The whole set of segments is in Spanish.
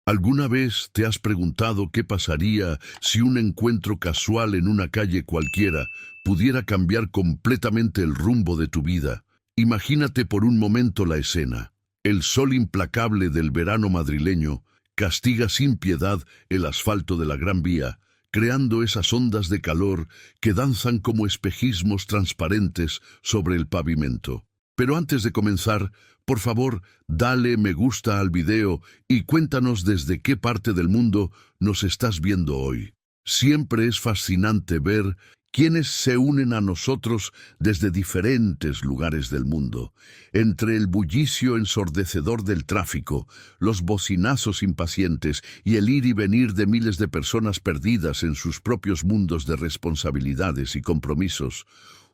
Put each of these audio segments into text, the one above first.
¿Alguna vez te has preguntado qué pasaría si un encuentro casual en una calle cualquiera pudiera cambiar completamente el rumbo de tu vida? Imagínate por un momento la escena. El sol implacable del verano madrileño castiga sin piedad el asfalto de la Gran Vía, creando esas ondas de calor que danzan como espejismos transparentes sobre el pavimento. Pero antes de comenzar, por favor, dale me gusta al video y cuéntanos desde qué parte del mundo nos estás viendo hoy. Siempre es fascinante ver quienes se unen a nosotros desde diferentes lugares del mundo. Entre el bullicio ensordecedor del tráfico, los bocinazos impacientes y el ir y venir de miles de personas perdidas en sus propios mundos de responsabilidades y compromisos,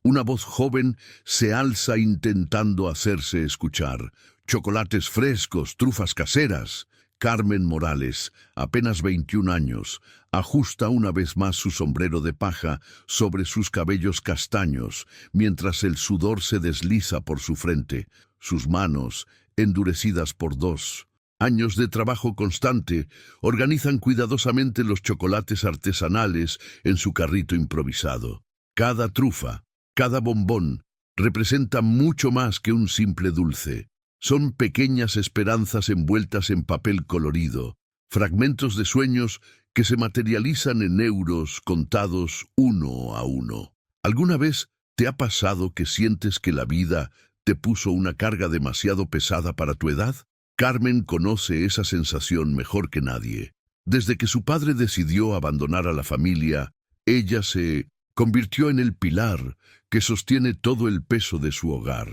una voz joven se alza intentando hacerse escuchar. Chocolates frescos, trufas caseras. Carmen Morales, apenas 21 años, ajusta una vez más su sombrero de paja sobre sus cabellos castaños, mientras el sudor se desliza por su frente, sus manos, endurecidas por 2 años de trabajo constante, organizan cuidadosamente los chocolates artesanales en su carrito improvisado. Cada trufa, cada bombón, representa mucho más que un simple dulce. Son pequeñas esperanzas envueltas en papel colorido, fragmentos de sueños que se materializan en euros contados uno a uno. ¿Alguna vez te ha pasado que sientes que la vida te puso una carga demasiado pesada para tu edad? Carmen conoce esa sensación mejor que nadie. Desde que su padre decidió abandonar a la familia, ella se convirtió en el pilar que sostiene todo el peso de su hogar.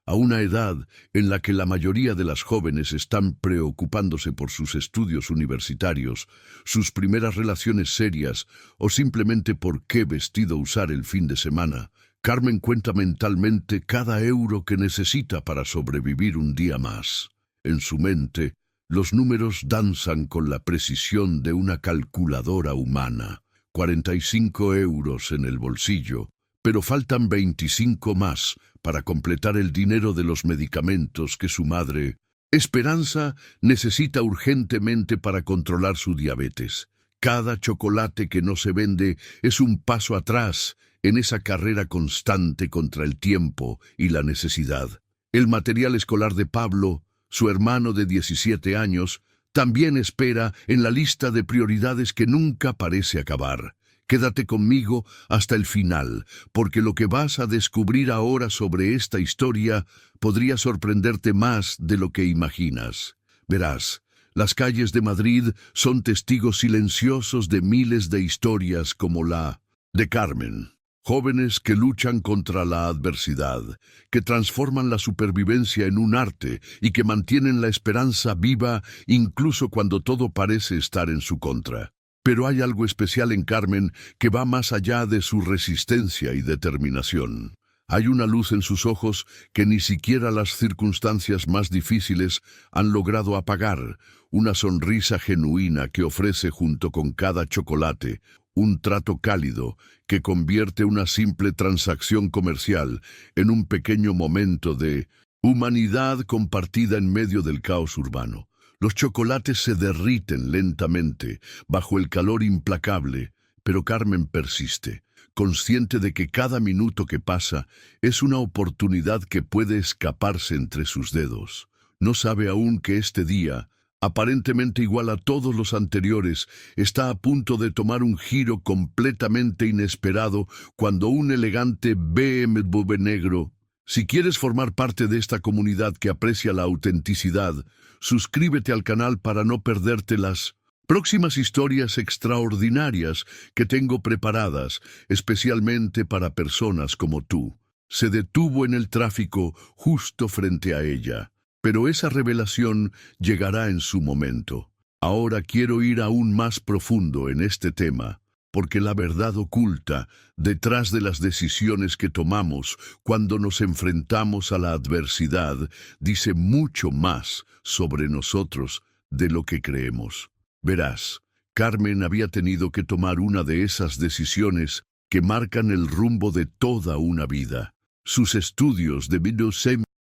A una edad en la que la mayoría de las jóvenes están preocupándose por sus estudios universitarios, sus primeras relaciones serias o simplemente por qué vestido usar el fin de semana, Carmen cuenta mentalmente cada euro que necesita para sobrevivir un día más. En su mente, los números danzan con la precisión de una calculadora humana. 45 euros en el bolsillo, pero faltan 25 más para completar el dinero de los medicamentos que su madre, Esperanza, necesita urgentemente para controlar su diabetes. Cada chocolate que no se vende es un paso atrás en esa carrera constante contra el tiempo y la necesidad. El material escolar de Pablo, su hermano de 17 años, también espera en la lista de prioridades que nunca parece acabar. Quédate conmigo hasta el final, porque lo que vas a descubrir ahora sobre esta historia podría sorprenderte más de lo que imaginas. Verás, las calles de Madrid son testigos silenciosos de miles de historias como la de Carmen. Jóvenes que luchan contra la adversidad, que transforman la supervivencia en un arte y que mantienen la esperanza viva incluso cuando todo parece estar en su contra. Pero hay algo especial en Carmen que va más allá de su resistencia y determinación. Hay una luz en sus ojos que ni siquiera las circunstancias más difíciles han logrado apagar, una sonrisa genuina que ofrece junto con cada chocolate, un trato cálido que convierte una simple transacción comercial en un pequeño momento de humanidad compartida en medio del caos urbano. Los chocolates se derriten lentamente bajo el calor implacable, pero Carmen persiste, consciente de que cada minuto que pasa es una oportunidad que puede escaparse entre sus dedos. No sabe aún que este día, aparentemente igual a todos los anteriores, está a punto de tomar un giro completamente inesperado cuando un elegante BMW negro. Si quieres formar parte de esta comunidad que aprecia la autenticidad, suscríbete al canal para no perderte las próximas historias extraordinarias que tengo preparadas, especialmente para personas como tú. Se detuvo en el tráfico justo frente a ella, pero esa revelación llegará en su momento. Ahora quiero ir aún más profundo en este tema, porque la verdad oculta detrás de las decisiones que tomamos cuando nos enfrentamos a la adversidad dice mucho más sobre nosotros de lo que creemos. Verás, Carmen había tenido que tomar una de esas decisiones que marcan el rumbo de toda una vida. Sus estudios de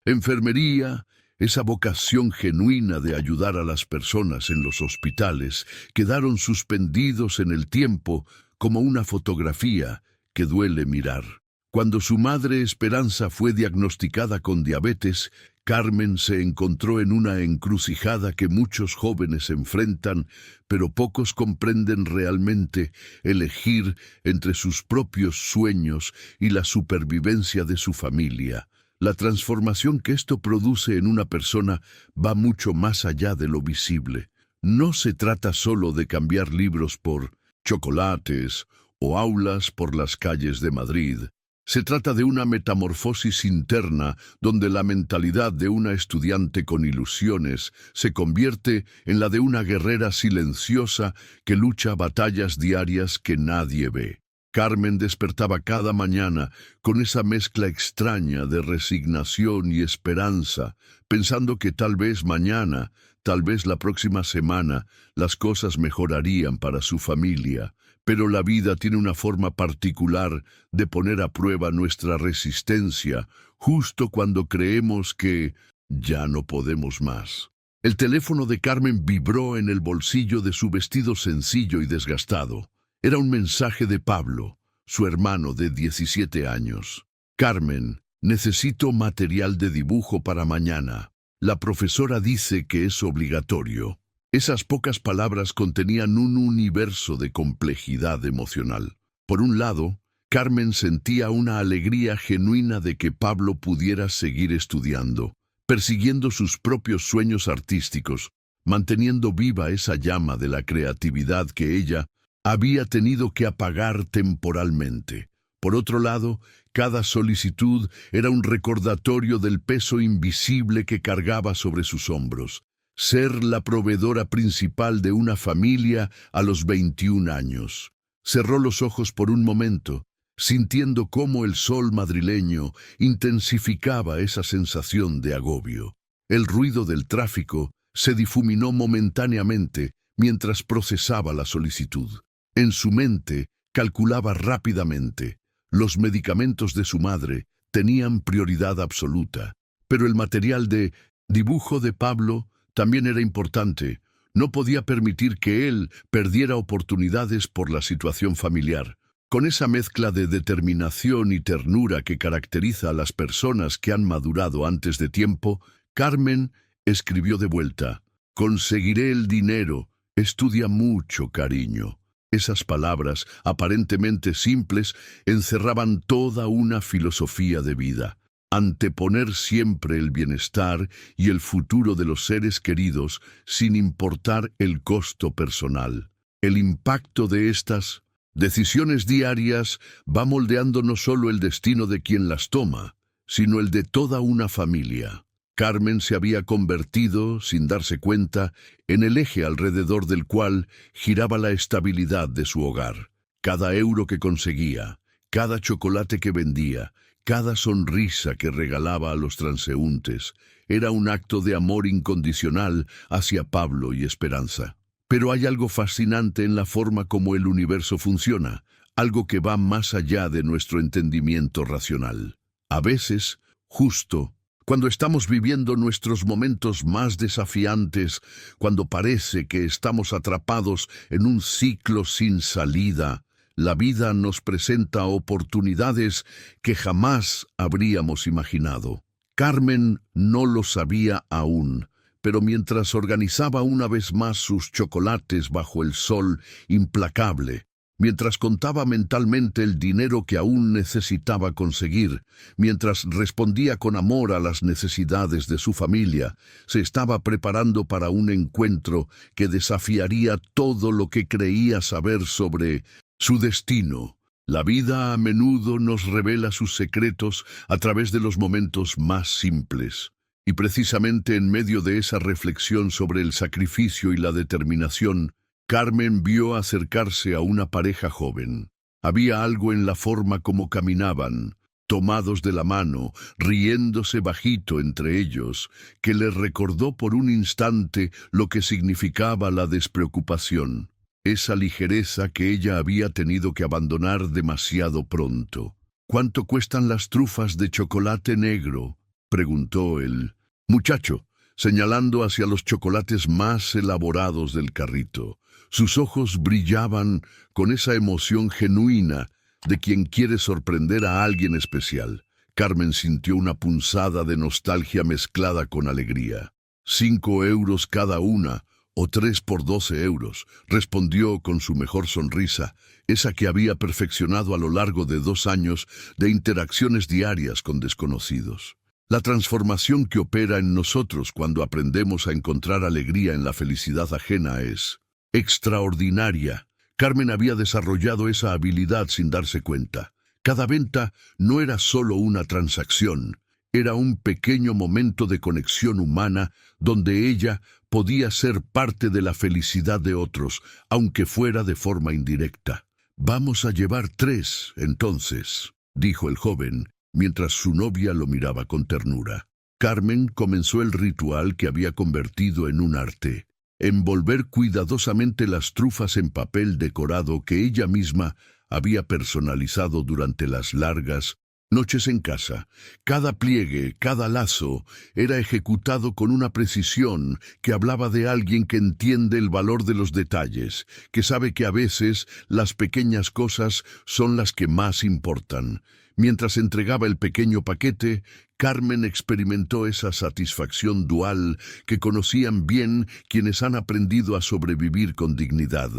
enfermería, Esa vocación genuina de ayudar a las personas en los hospitales quedaron suspendidos en el tiempo como una fotografía que duele mirar. Cuando su madre Esperanza fue diagnosticada con diabetes, Carmen se encontró en una encrucijada que muchos jóvenes enfrentan, pero pocos comprenden realmente: elegir entre sus propios sueños y la supervivencia de su familia. La transformación que esto produce en una persona va mucho más allá de lo visible. No se trata solo de cambiar libros por chocolates o aulas por las calles de Madrid. Se trata de una metamorfosis interna donde la mentalidad de una estudiante con ilusiones se convierte en la de una guerrera silenciosa que lucha batallas diarias que nadie ve. Carmen despertaba cada mañana con esa mezcla extraña de resignación y esperanza, pensando que tal vez mañana, tal vez la próxima semana, las cosas mejorarían para su familia. Pero la vida tiene una forma particular de poner a prueba nuestra resistencia justo cuando creemos que ya no podemos más. El teléfono de Carmen vibró en el bolsillo de su vestido sencillo y desgastado. Era un mensaje de Pablo, su hermano de 17 años. Carmen, necesito material de dibujo para mañana. La profesora dice que es obligatorio. Esas pocas palabras contenían un universo de complejidad emocional. Por un lado, Carmen sentía una alegría genuina de que Pablo pudiera seguir estudiando, persiguiendo sus propios sueños artísticos, manteniendo viva esa llama de la creatividad que ella había tenido que apagar temporalmente. Por otro lado, cada solicitud era un recordatorio del peso invisible que cargaba sobre sus hombros: ser la proveedora principal de una familia a los 21 años. Cerró los ojos por un momento, sintiendo cómo el sol madrileño intensificaba esa sensación de agobio. El ruido del tráfico se difuminó momentáneamente mientras procesaba la solicitud. En su mente calculaba rápidamente. Los medicamentos de su madre tenían prioridad absoluta, pero el material de dibujo de Pablo también era importante. No podía permitir que él perdiera oportunidades por la situación familiar. Con esa mezcla de determinación y ternura que caracteriza a las personas que han madurado antes de tiempo, Carmen escribió de vuelta: conseguiré el dinero, estudia mucho, cariño. Esas palabras, aparentemente simples, encerraban toda una filosofía de vida. Anteponer siempre el bienestar y el futuro de los seres queridos sin importar el costo personal. El impacto de estas decisiones diarias va moldeando no solo el destino de quien las toma, sino el de toda una familia. Carmen se había convertido, sin darse cuenta, en el eje alrededor del cual giraba la estabilidad de su hogar. Cada euro que conseguía, cada chocolate que vendía, cada sonrisa que regalaba a los transeúntes, era un acto de amor incondicional hacia Pablo y Esperanza. Pero hay algo fascinante en la forma como el universo funciona, algo que va más allá de nuestro entendimiento racional. A veces, justo cuando estamos viviendo nuestros momentos más desafiantes, cuando parece que estamos atrapados en un ciclo sin salida, la vida nos presenta oportunidades que jamás habríamos imaginado. Carmen no lo sabía aún, pero mientras organizaba una vez más sus chocolates bajo el sol implacable, mientras contaba mentalmente el dinero que aún necesitaba conseguir, mientras respondía con amor a las necesidades de su familia, se estaba preparando para un encuentro que desafiaría todo lo que creía saber sobre su destino. La vida a menudo nos revela sus secretos a través de los momentos más simples. Y precisamente en medio de esa reflexión sobre el sacrificio y la determinación, Carmen vio acercarse a una pareja joven. Había algo en la forma como caminaban, tomados de la mano, riéndose bajito entre ellos, que le recordó por un instante lo que significaba la despreocupación, esa ligereza que ella había tenido que abandonar demasiado pronto. «¿Cuánto cuestan las trufas de chocolate negro?», preguntó el muchacho, señalando hacia los chocolates más elaborados del carrito. Sus ojos brillaban con esa emoción genuina de quien quiere sorprender a alguien especial. Carmen sintió una punzada de nostalgia mezclada con alegría. 5 € cada una, o 3 por 12 €, respondió con su mejor sonrisa, esa que había perfeccionado a lo largo de 2 años de interacciones diarias con desconocidos. La transformación que opera en nosotros cuando aprendemos a encontrar alegría en la felicidad ajena es extraordinaria. Carmen había desarrollado esa habilidad sin darse cuenta. Cada venta no era solo una transacción, era un pequeño momento de conexión humana donde ella podía ser parte de la felicidad de otros, aunque fuera de forma indirecta. «Vamos a llevar 3, entonces», dijo el joven, mientras su novia lo miraba con ternura. Carmen comenzó el ritual que había convertido en un arte: envolver cuidadosamente las trufas en papel decorado que ella misma había personalizado durante las largas noches en casa. Cada pliegue, cada lazo, era ejecutado con una precisión que hablaba de alguien que entiende el valor de los detalles, que sabe que a veces las pequeñas cosas son las que más importan. Mientras entregaba el pequeño paquete, Carmen experimentó esa satisfacción dual que conocían bien quienes han aprendido a sobrevivir con dignidad.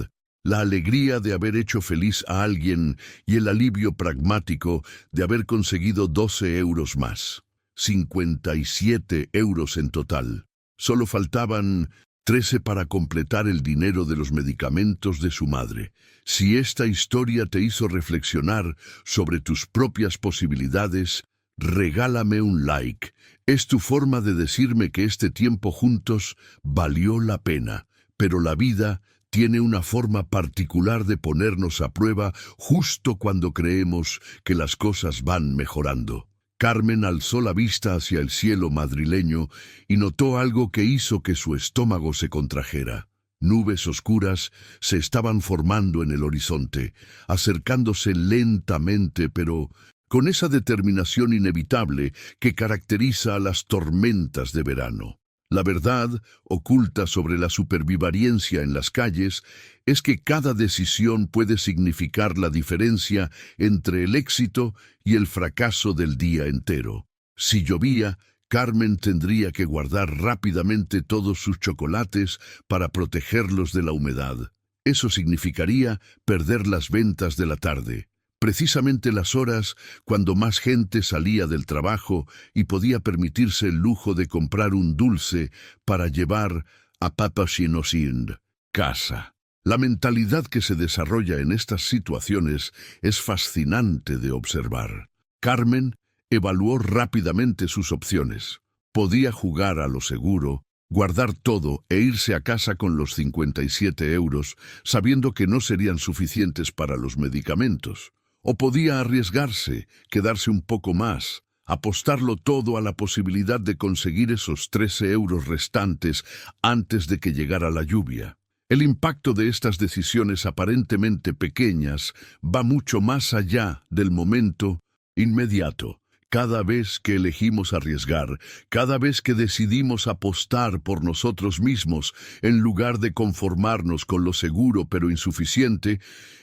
La alegría de haber hecho feliz a alguien y el alivio pragmático de haber conseguido 12 € más. 57 € en total. Solo faltaban 13 para completar el dinero de los medicamentos de su madre. Si esta historia te hizo reflexionar sobre tus propias posibilidades, regálame un like. Es tu forma de decirme que este tiempo juntos valió la pena, pero la vida tiene una forma particular de ponernos a prueba justo cuando creemos que las cosas van mejorando. Carmen alzó la vista hacia el cielo madrileño y notó algo que hizo que su estómago se contrajera. Nubes oscuras se estaban formando en el horizonte, acercándose lentamente, pero con esa determinación inevitable que caracteriza a las tormentas de verano. La verdad oculta sobre la supervivencia en las calles es que cada decisión puede significar la diferencia entre el éxito y el fracaso del día entero. Si llovía, Carmen tendría que guardar rápidamente todos sus chocolates para protegerlos de la humedad. Eso significaría perder las ventas de la tarde, precisamente las horas cuando más gente salía del trabajo y podía permitirse el lujo de comprar un dulce para llevar a Papa Shinosin casa. La mentalidad que se desarrolla en estas situaciones es fascinante de observar. Carmen evaluó rápidamente sus opciones. Podía jugar a lo seguro, guardar todo e irse a casa con los 57 €, sabiendo que no serían suficientes para los medicamentos. O podía arriesgarse, quedarse un poco más, apostarlo todo a la posibilidad de conseguir esos 13 € restantes antes de que llegara la lluvia. El impacto de estas decisiones aparentemente pequeñas va mucho más allá del momento inmediato. Cada vez que elegimos arriesgar, cada vez que decidimos apostar por nosotros mismos en lugar de conformarnos con lo seguro pero insuficiente,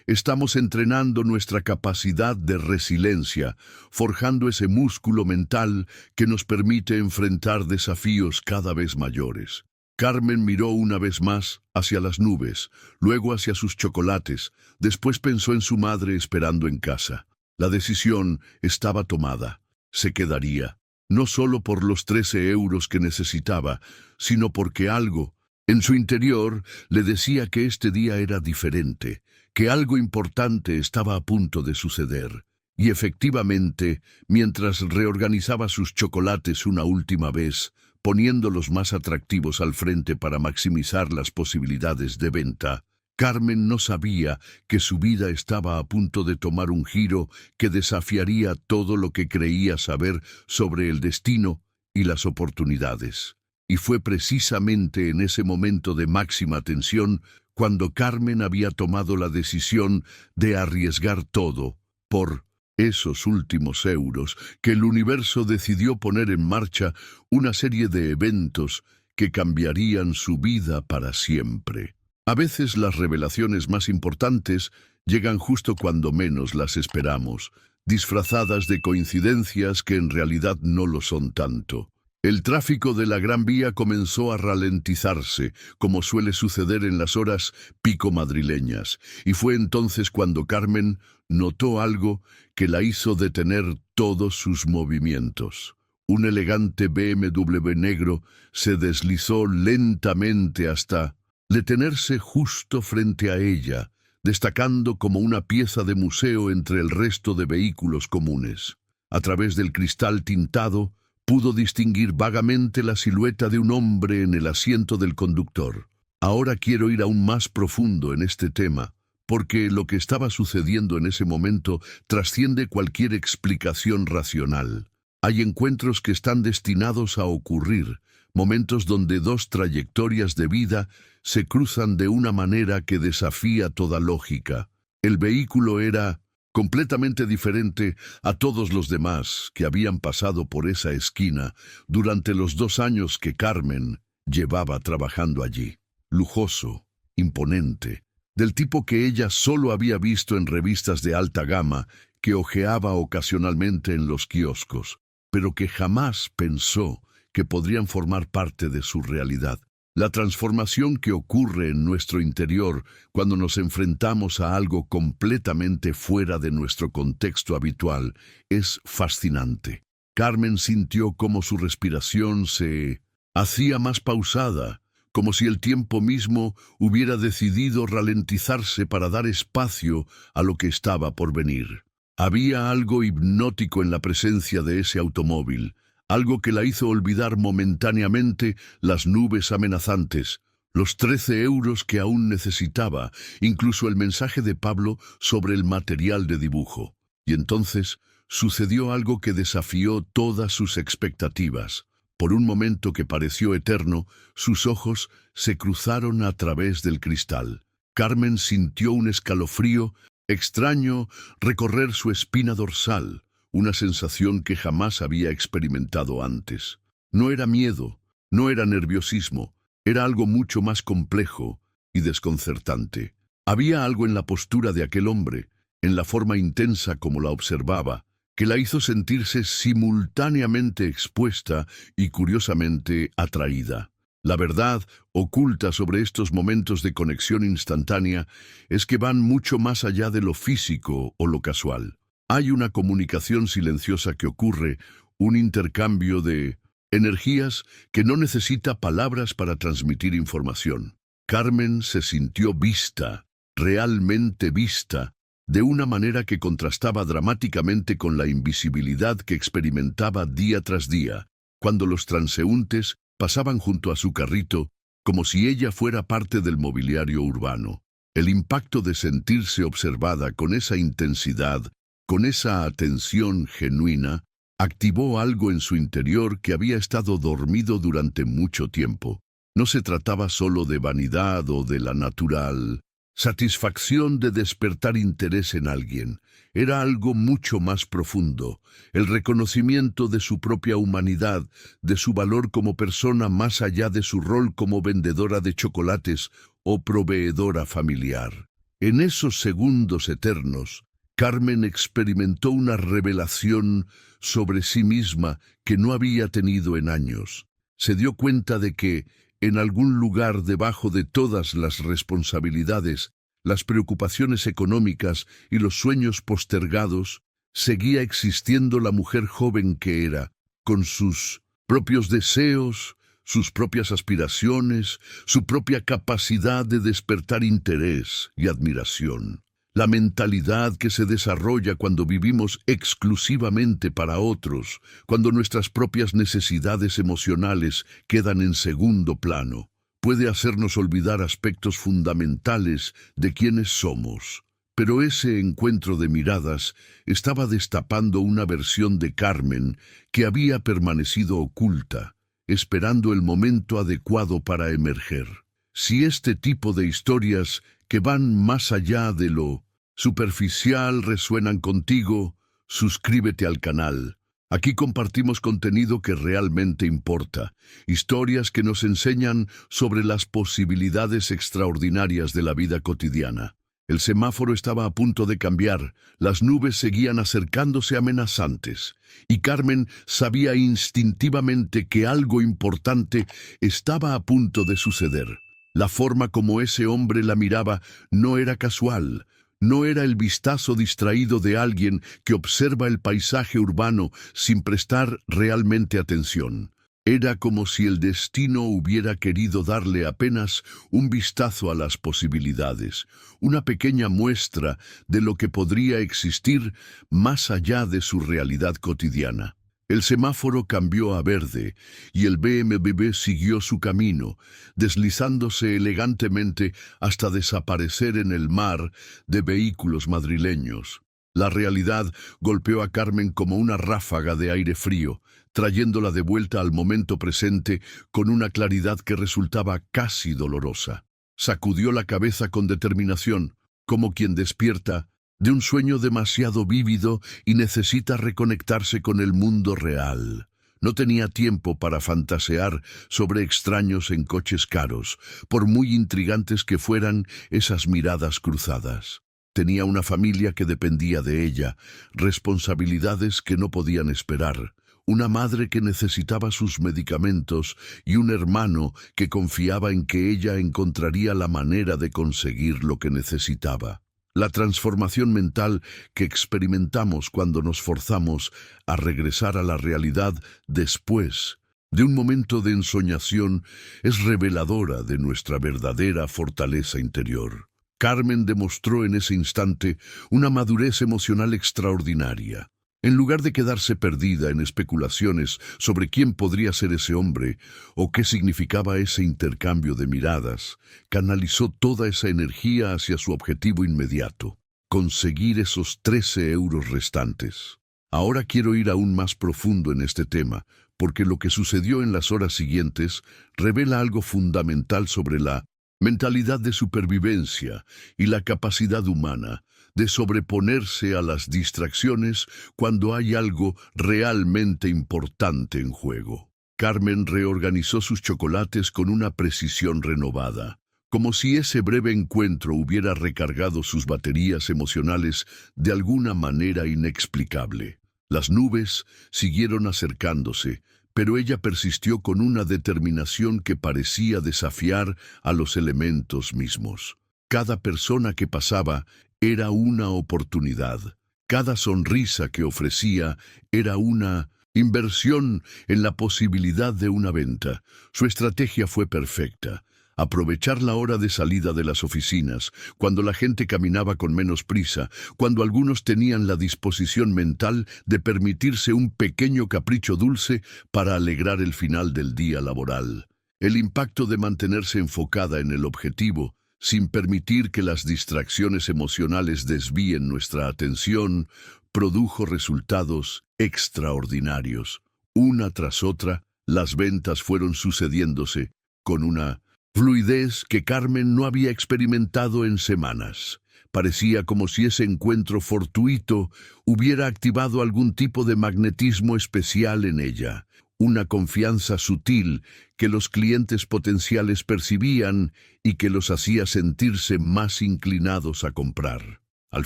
estamos entrenando nuestra capacidad de resiliencia, forjando ese músculo mental que nos permite enfrentar desafíos cada vez mayores. Carmen miró una vez más hacia las nubes, luego hacia sus chocolates, después pensó en su madre esperando en casa. La decisión estaba tomada. Se quedaría, no solo por los 13 € que necesitaba, sino porque algo en su interior le decía que este día era diferente, que algo importante estaba a punto de suceder. Y efectivamente, mientras reorganizaba sus chocolates una última vez, poniéndolos más atractivos al frente para maximizar las posibilidades de venta, Carmen no sabía que su vida estaba a punto de tomar un giro que desafiaría todo lo que creía saber sobre el destino y las oportunidades. Y fue precisamente en ese momento de máxima tensión cuando Carmen había tomado la decisión de arriesgar todo por esos últimos euros que el universo decidió poner en marcha una serie de eventos que cambiarían su vida para siempre. A veces las revelaciones más importantes llegan justo cuando menos las esperamos, disfrazadas de coincidencias que en realidad no lo son tanto. El tráfico de la Gran Vía comenzó a ralentizarse, como suele suceder en las horas pico madrileñas, y fue entonces cuando Carmen notó algo que la hizo detener todos sus movimientos. Un elegante BMW negro se deslizó lentamente hasta detenerse justo frente a ella, destacando como una pieza de museo entre el resto de vehículos comunes. A través del cristal tintado, pudo distinguir vagamente la silueta de un hombre en el asiento del conductor. Ahora quiero ir aún más profundo en este tema, porque lo que estaba sucediendo en ese momento trasciende cualquier explicación racional. Hay encuentros que están destinados a ocurrir, momentos donde dos trayectorias de vida se cruzan de una manera que desafía toda lógica. El vehículo era completamente diferente a todos los demás que habían pasado por esa esquina durante los 2 años que Carmen llevaba trabajando allí. Lujoso, imponente, del tipo que ella solo había visto en revistas de alta gama que hojeaba ocasionalmente en los kioscos, pero que jamás pensó que podrían formar parte de su realidad. La transformación que ocurre en nuestro interior cuando nos enfrentamos a algo completamente fuera de nuestro contexto habitual es fascinante. Carmen sintió cómo su respiración se hacía más pausada, como si el tiempo mismo hubiera decidido ralentizarse para dar espacio a lo que estaba por venir. Había algo hipnótico en la presencia de ese automóvil, algo que la hizo olvidar momentáneamente las nubes amenazantes, los 13 euros que aún necesitaba, incluso el mensaje de Pablo sobre el material de dibujo. Y entonces sucedió algo que desafió todas sus expectativas. Por un momento que pareció eterno, sus ojos se cruzaron a través del cristal. Carmen sintió un escalofrío extraño recorrer su espina dorsal, una sensación que jamás había experimentado antes. No era miedo, no era nerviosismo, era algo mucho más complejo y desconcertante. Había algo en la postura de aquel hombre, en la forma intensa como la observaba, que la hizo sentirse simultáneamente expuesta y curiosamente atraída. La verdad oculta sobre estos momentos de conexión instantánea es que van mucho más allá de lo físico o lo casual. Hay una comunicación silenciosa que ocurre, un intercambio de energías que no necesita palabras para transmitir información. Carmen se sintió vista, realmente vista, de una manera que contrastaba dramáticamente con la invisibilidad que experimentaba día tras día, cuando los transeúntes pasaban junto a su carrito, como si ella fuera parte del mobiliario urbano. El impacto de sentirse observada con esa intensidad, con esa atención genuina, activó algo en su interior que había estado dormido durante mucho tiempo. No se trataba solo de vanidad o de la natural satisfacción de despertar interés en alguien. Era algo mucho más profundo, el reconocimiento de su propia humanidad, de su valor como persona más allá de su rol como vendedora de chocolates o proveedora familiar. En esos segundos eternos, Carmen experimentó una revelación sobre sí misma que no había tenido en años. Se dio cuenta de que, en algún lugar debajo de todas las responsabilidades, las preocupaciones económicas y los sueños postergados, seguía existiendo la mujer joven que era, con sus propios deseos, sus propias aspiraciones, su propia capacidad de despertar interés y admiración. La mentalidad que se desarrolla cuando vivimos exclusivamente para otros, cuando nuestras propias necesidades emocionales quedan en segundo plano, puede hacernos olvidar aspectos fundamentales de quiénes somos. Pero ese encuentro de miradas estaba destapando una versión de Carmen que había permanecido oculta, esperando el momento adecuado para emerger. Si este tipo de historias que van más allá de lo superficial resuenan contigo, suscríbete al canal, Aquí compartimos contenido que realmente importa, historias que nos enseñan sobre las posibilidades extraordinarias de la vida cotidiana. El semáforo estaba a punto de cambiar, las nubes seguían acercándose amenazantes, y Carmen sabía instintivamente que algo importante estaba a punto de suceder. La forma como ese hombre la miraba no era casual. No era el vistazo distraído de alguien que observa el paisaje urbano sin prestar realmente atención. Era como si el destino hubiera querido darle apenas un vistazo a las posibilidades, una pequeña muestra de lo que podría existir más allá de su realidad cotidiana. El semáforo cambió a verde y el BMW siguió su camino, deslizándose elegantemente hasta desaparecer en el mar de vehículos madrileños. La realidad golpeó a Carmen como una ráfaga de aire frío, trayéndola de vuelta al momento presente con una claridad que resultaba casi dolorosa. Sacudió la cabeza con determinación, como quien despierta de un sueño demasiado vívido y necesita reconectarse con el mundo real. No tenía tiempo para fantasear sobre extraños en coches caros, por muy intrigantes que fueran esas miradas cruzadas. Tenía una familia que dependía de ella, responsabilidades que no podían esperar, una madre que necesitaba sus medicamentos y un hermano que confiaba en que ella encontraría la manera de conseguir lo que necesitaba. La transformación mental que experimentamos cuando nos forzamos a regresar a la realidad después de un momento de ensoñación es reveladora de nuestra verdadera fortaleza interior. Carmen demostró en ese instante una madurez emocional extraordinaria. En lugar de quedarse perdida en especulaciones sobre quién podría ser ese hombre o qué significaba ese intercambio de miradas, canalizó toda esa energía hacia su objetivo inmediato: conseguir esos 13 euros restantes. Ahora quiero ir aún más profundo en este tema, porque lo que sucedió en las horas siguientes revela algo fundamental sobre la mentalidad de supervivencia y la capacidad humana de sobreponerse a las distracciones cuando hay algo realmente importante en juego. Carmen reorganizó sus chocolates con una precisión renovada, como si ese breve encuentro hubiera recargado sus baterías emocionales de alguna manera inexplicable. Las nubes siguieron acercándose, pero ella persistió con una determinación que parecía desafiar a los elementos mismos. Cada persona que pasaba era una oportunidad. Cada sonrisa que ofrecía era una inversión en la posibilidad de una venta. Su estrategia fue perfecta: aprovechar la hora de salida de las oficinas, cuando la gente caminaba con menos prisa, cuando algunos tenían la disposición mental de permitirse un pequeño capricho dulce para alegrar el final del día laboral. El impacto de mantenerse enfocada en el objetivo, sin permitir que las distracciones emocionales desvíen nuestra atención, produjo resultados extraordinarios. Una tras otra, las ventas fueron sucediéndose con una fluidez que Carmen no había experimentado en semanas. Parecía como si ese encuentro fortuito hubiera activado algún tipo de magnetismo especial en ella, una confianza sutil que los clientes potenciales percibían y que los hacía sentirse más inclinados a comprar. Al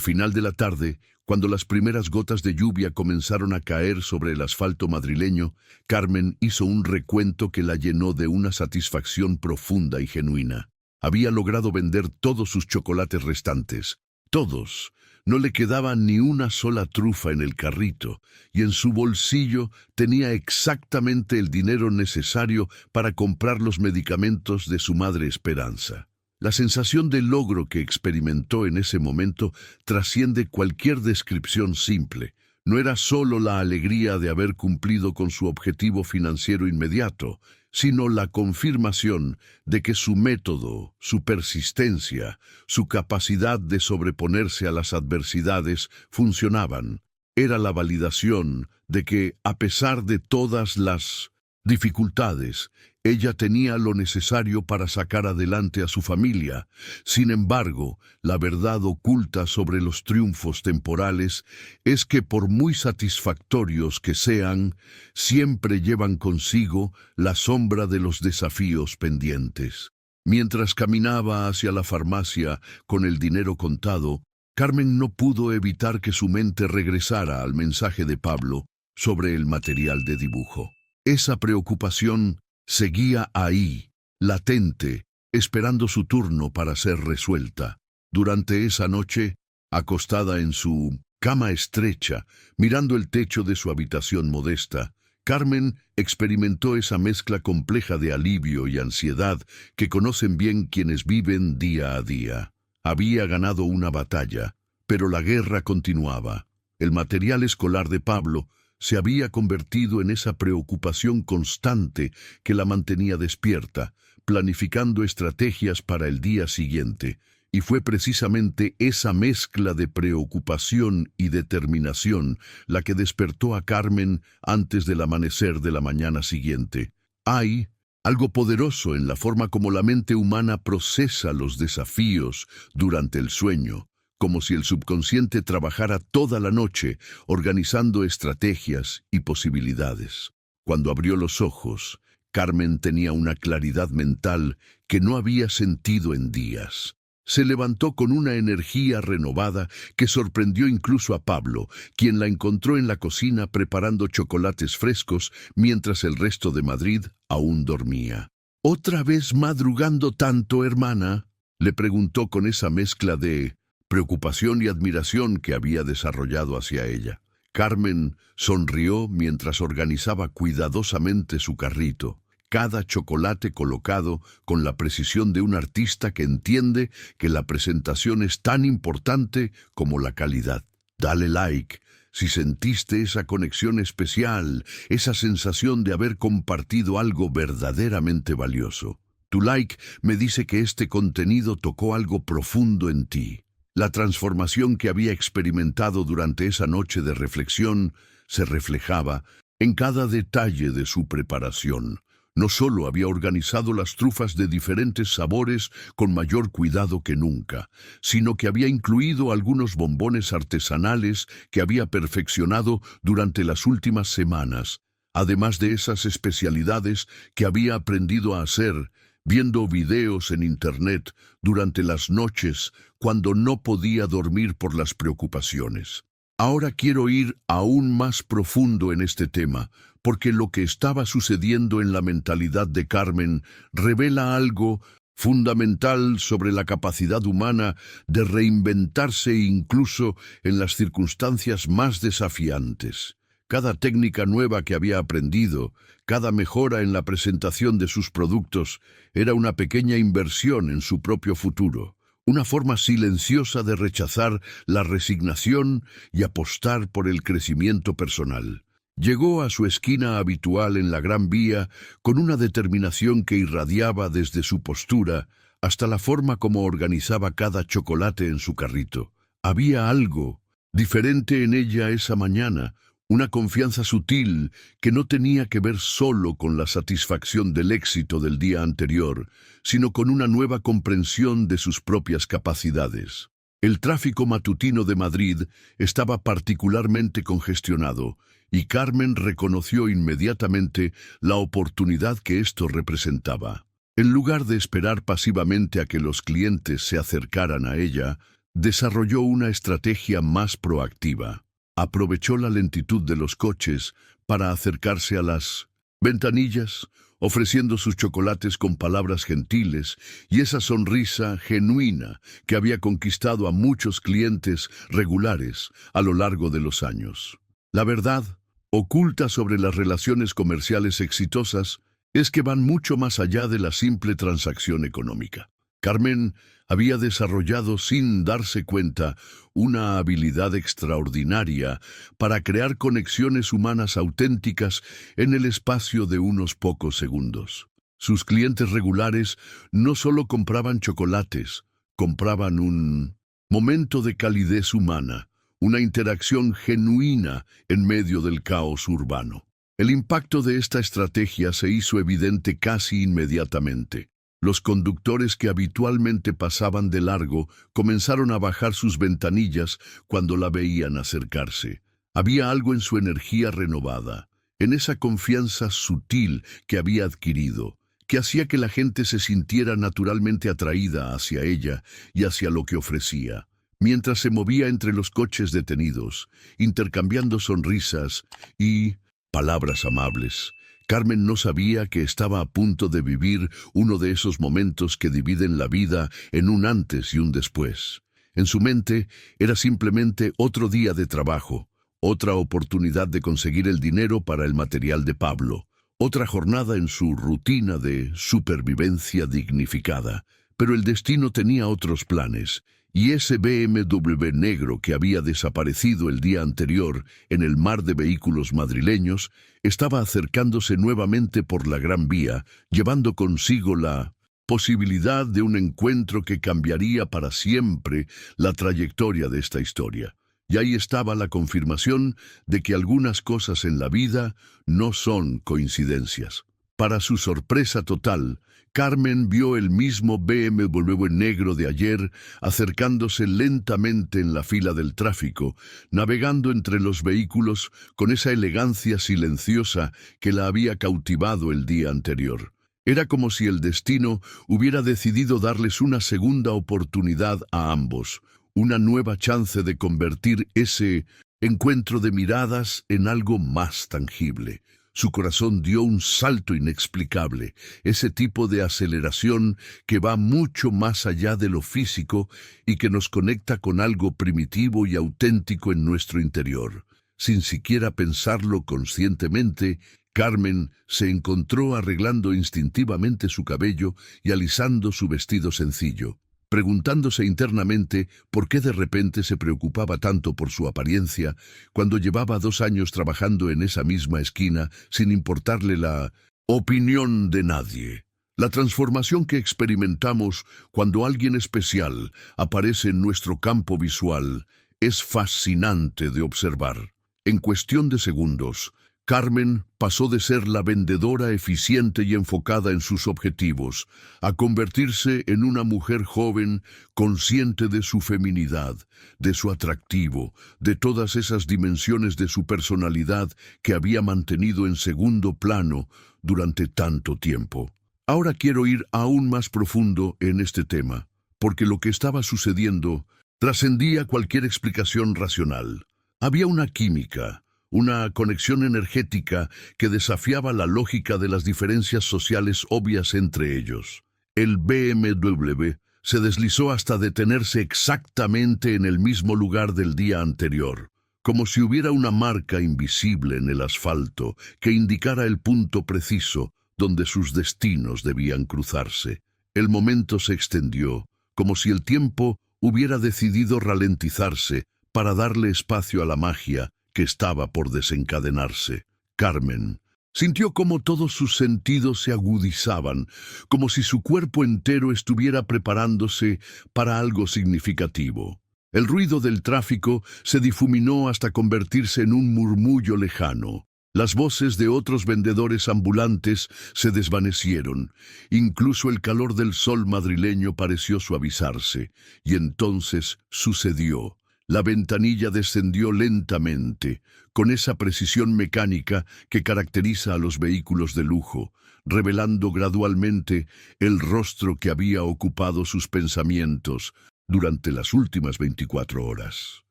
final de la tarde, cuando las primeras gotas de lluvia comenzaron a caer sobre el asfalto madrileño, Carmen hizo un recuento que la llenó de una satisfacción profunda y genuina. Había logrado vender todos sus chocolates restantes. Todos. No le quedaba ni una sola trufa en el carrito, y en su bolsillo tenía exactamente el dinero necesario para comprar los medicamentos de su madre Esperanza. La sensación de logro que experimentó en ese momento trasciende cualquier descripción simple. No era solo la alegría de haber cumplido con su objetivo financiero inmediato, sino la confirmación de que su método, su persistencia, su capacidad de sobreponerse a las adversidades funcionaban. Era la validación de que, a pesar de todas las dificultades. Ella tenía lo necesario para sacar adelante a su familia. Sin embargo, la verdad oculta sobre los triunfos temporales es que por muy satisfactorios que sean, siempre llevan consigo la sombra de los desafíos pendientes. Mientras caminaba hacia la farmacia con el dinero contado, Carmen no pudo evitar que su mente regresara al mensaje de Pablo sobre el material de dibujo. Esa preocupación seguía ahí, latente, esperando su turno para ser resuelta. Durante esa noche, acostada en su cama estrecha, mirando el techo de su habitación modesta, Carmen experimentó esa mezcla compleja de alivio y ansiedad que conocen bien quienes viven día a día. Había ganado una batalla, pero la guerra continuaba. El material escolar de Pablo se había convertido en esa preocupación constante que la mantenía despierta, planificando estrategias para el día siguiente. Y fue precisamente esa mezcla de preocupación y determinación la que despertó a Carmen antes del amanecer de la mañana siguiente. Hay algo poderoso en la forma como la mente humana procesa los desafíos durante el sueño, como si el subconsciente trabajara toda la noche organizando estrategias y posibilidades. Cuando abrió los ojos, Carmen tenía una claridad mental que no había sentido en días. Se levantó con una energía renovada que sorprendió incluso a Pablo, quien la encontró en la cocina preparando chocolates frescos mientras el resto de Madrid aún dormía. ¿Otra vez madrugando tanto, hermana?, le preguntó con esa mezcla de preocupación y admiración que había desarrollado hacia ella. Carmen sonrió mientras organizaba cuidadosamente su carrito, cada chocolate colocado con la precisión de un artista que entiende que la presentación es tan importante como la calidad. Dale like si sentiste esa conexión especial, esa sensación de haber compartido algo verdaderamente valioso. Tu like me dice que este contenido tocó algo profundo en ti. La transformación que había experimentado durante esa noche de reflexión se reflejaba en cada detalle de su preparación. No solo había organizado las trufas de diferentes sabores con mayor cuidado que nunca, sino que había incluido algunos bombones artesanales que había perfeccionado durante las últimas semanas, además de esas especialidades que había aprendido a hacer viendo videos en internet durante las noches cuando no podía dormir por las preocupaciones. Ahora quiero ir aún más profundo en este tema, porque lo que estaba sucediendo en la mentalidad de Carmen revela algo fundamental sobre la capacidad humana de reinventarse incluso en las circunstancias más desafiantes. Cada técnica nueva que había aprendido, cada mejora en la presentación de sus productos, era una pequeña inversión en su propio futuro, una forma silenciosa de rechazar la resignación y apostar por el crecimiento personal. Llegó a su esquina habitual en la Gran Vía con una determinación que irradiaba desde su postura hasta la forma como organizaba cada chocolate en su carrito. Había algo diferente en ella esa mañana, una confianza sutil que no tenía que ver solo con la satisfacción del éxito del día anterior, sino con una nueva comprensión de sus propias capacidades. El tráfico matutino de Madrid estaba particularmente congestionado, y Carmen reconoció inmediatamente la oportunidad que esto representaba. En lugar de esperar pasivamente a que los clientes se acercaran a ella, desarrolló una estrategia más proactiva. Aprovechó la lentitud de los coches para acercarse a las ventanillas, ofreciendo sus chocolates con palabras gentiles y esa sonrisa genuina que había conquistado a muchos clientes regulares a lo largo de los años. La verdad oculta sobre las relaciones comerciales exitosas es que van mucho más allá de la simple transacción económica. Carmen había desarrollado sin darse cuenta una habilidad extraordinaria para crear conexiones humanas auténticas en el espacio de unos pocos segundos. Sus clientes regulares no solo compraban chocolates, compraban un momento de calidez humana, una interacción genuina en medio del caos urbano. El impacto de esta estrategia se hizo evidente casi inmediatamente. Los conductores que habitualmente pasaban de largo comenzaron a bajar sus ventanillas cuando la veían acercarse. Había algo en su energía renovada, en esa confianza sutil que había adquirido, que hacía que la gente se sintiera naturalmente atraída hacia ella y hacia lo que ofrecía. Mientras se movía entre los coches detenidos, intercambiando sonrisas y palabras amables, Carmen no sabía que estaba a punto de vivir uno de esos momentos que dividen la vida en un antes y un después. En su mente era simplemente otro día de trabajo, otra oportunidad de conseguir el dinero para el material de Pablo, otra jornada en su rutina de supervivencia dignificada. Pero el destino tenía otros planes, y ese BMW negro que había desaparecido el día anterior en el mar de vehículos madrileños estaba acercándose nuevamente por la Gran Vía, llevando consigo la posibilidad de un encuentro que cambiaría para siempre la trayectoria de esta historia. Y ahí estaba la confirmación de que algunas cosas en la vida no son coincidencias. Para su sorpresa total, Carmen vio el mismo BMW negro de ayer acercándose lentamente en la fila del tráfico, navegando entre los vehículos con esa elegancia silenciosa que la había cautivado el día anterior. Era como si el destino hubiera decidido darles una segunda oportunidad a ambos, una nueva chance de convertir ese encuentro de miradas en algo más tangible. Su corazón dio un salto inexplicable, ese tipo de aceleración que va mucho más allá de lo físico y que nos conecta con algo primitivo y auténtico en nuestro interior. Sin siquiera pensarlo conscientemente, Carmen se encontró arreglando instintivamente su cabello y alisando su vestido sencillo, preguntándose internamente por qué de repente se preocupaba tanto por su apariencia cuando llevaba 2 años trabajando en esa misma esquina sin importarle la opinión de nadie. La transformación que experimentamos cuando alguien especial aparece en nuestro campo visual es fascinante de observar. En cuestión de segundos, Carmen pasó de ser la vendedora eficiente y enfocada en sus objetivos a convertirse en una mujer joven, consciente de su feminidad, de su atractivo, de todas esas dimensiones de su personalidad que había mantenido en segundo plano durante tanto tiempo. Ahora quiero ir aún más profundo en este tema, porque lo que estaba sucediendo trascendía cualquier explicación racional. Había una química, una conexión energética que desafiaba la lógica de las diferencias sociales obvias entre ellos. El BMW se deslizó hasta detenerse exactamente en el mismo lugar del día anterior, como si hubiera una marca invisible en el asfalto que indicara el punto preciso donde sus destinos debían cruzarse. El momento se extendió, como si el tiempo hubiera decidido ralentizarse para darle espacio a la magia que estaba por desencadenarse. Carmen sintió como todos sus sentidos se agudizaban, como si su cuerpo entero estuviera preparándose para algo significativo. El ruido del tráfico se difuminó hasta convertirse en un murmullo lejano. Las voces de otros vendedores ambulantes se desvanecieron. Incluso el calor del sol madrileño pareció suavizarse. Y entonces sucedió. La ventanilla descendió lentamente, con esa precisión mecánica que caracteriza a los vehículos de lujo, revelando gradualmente el rostro que había ocupado sus pensamientos durante las últimas 24 horas.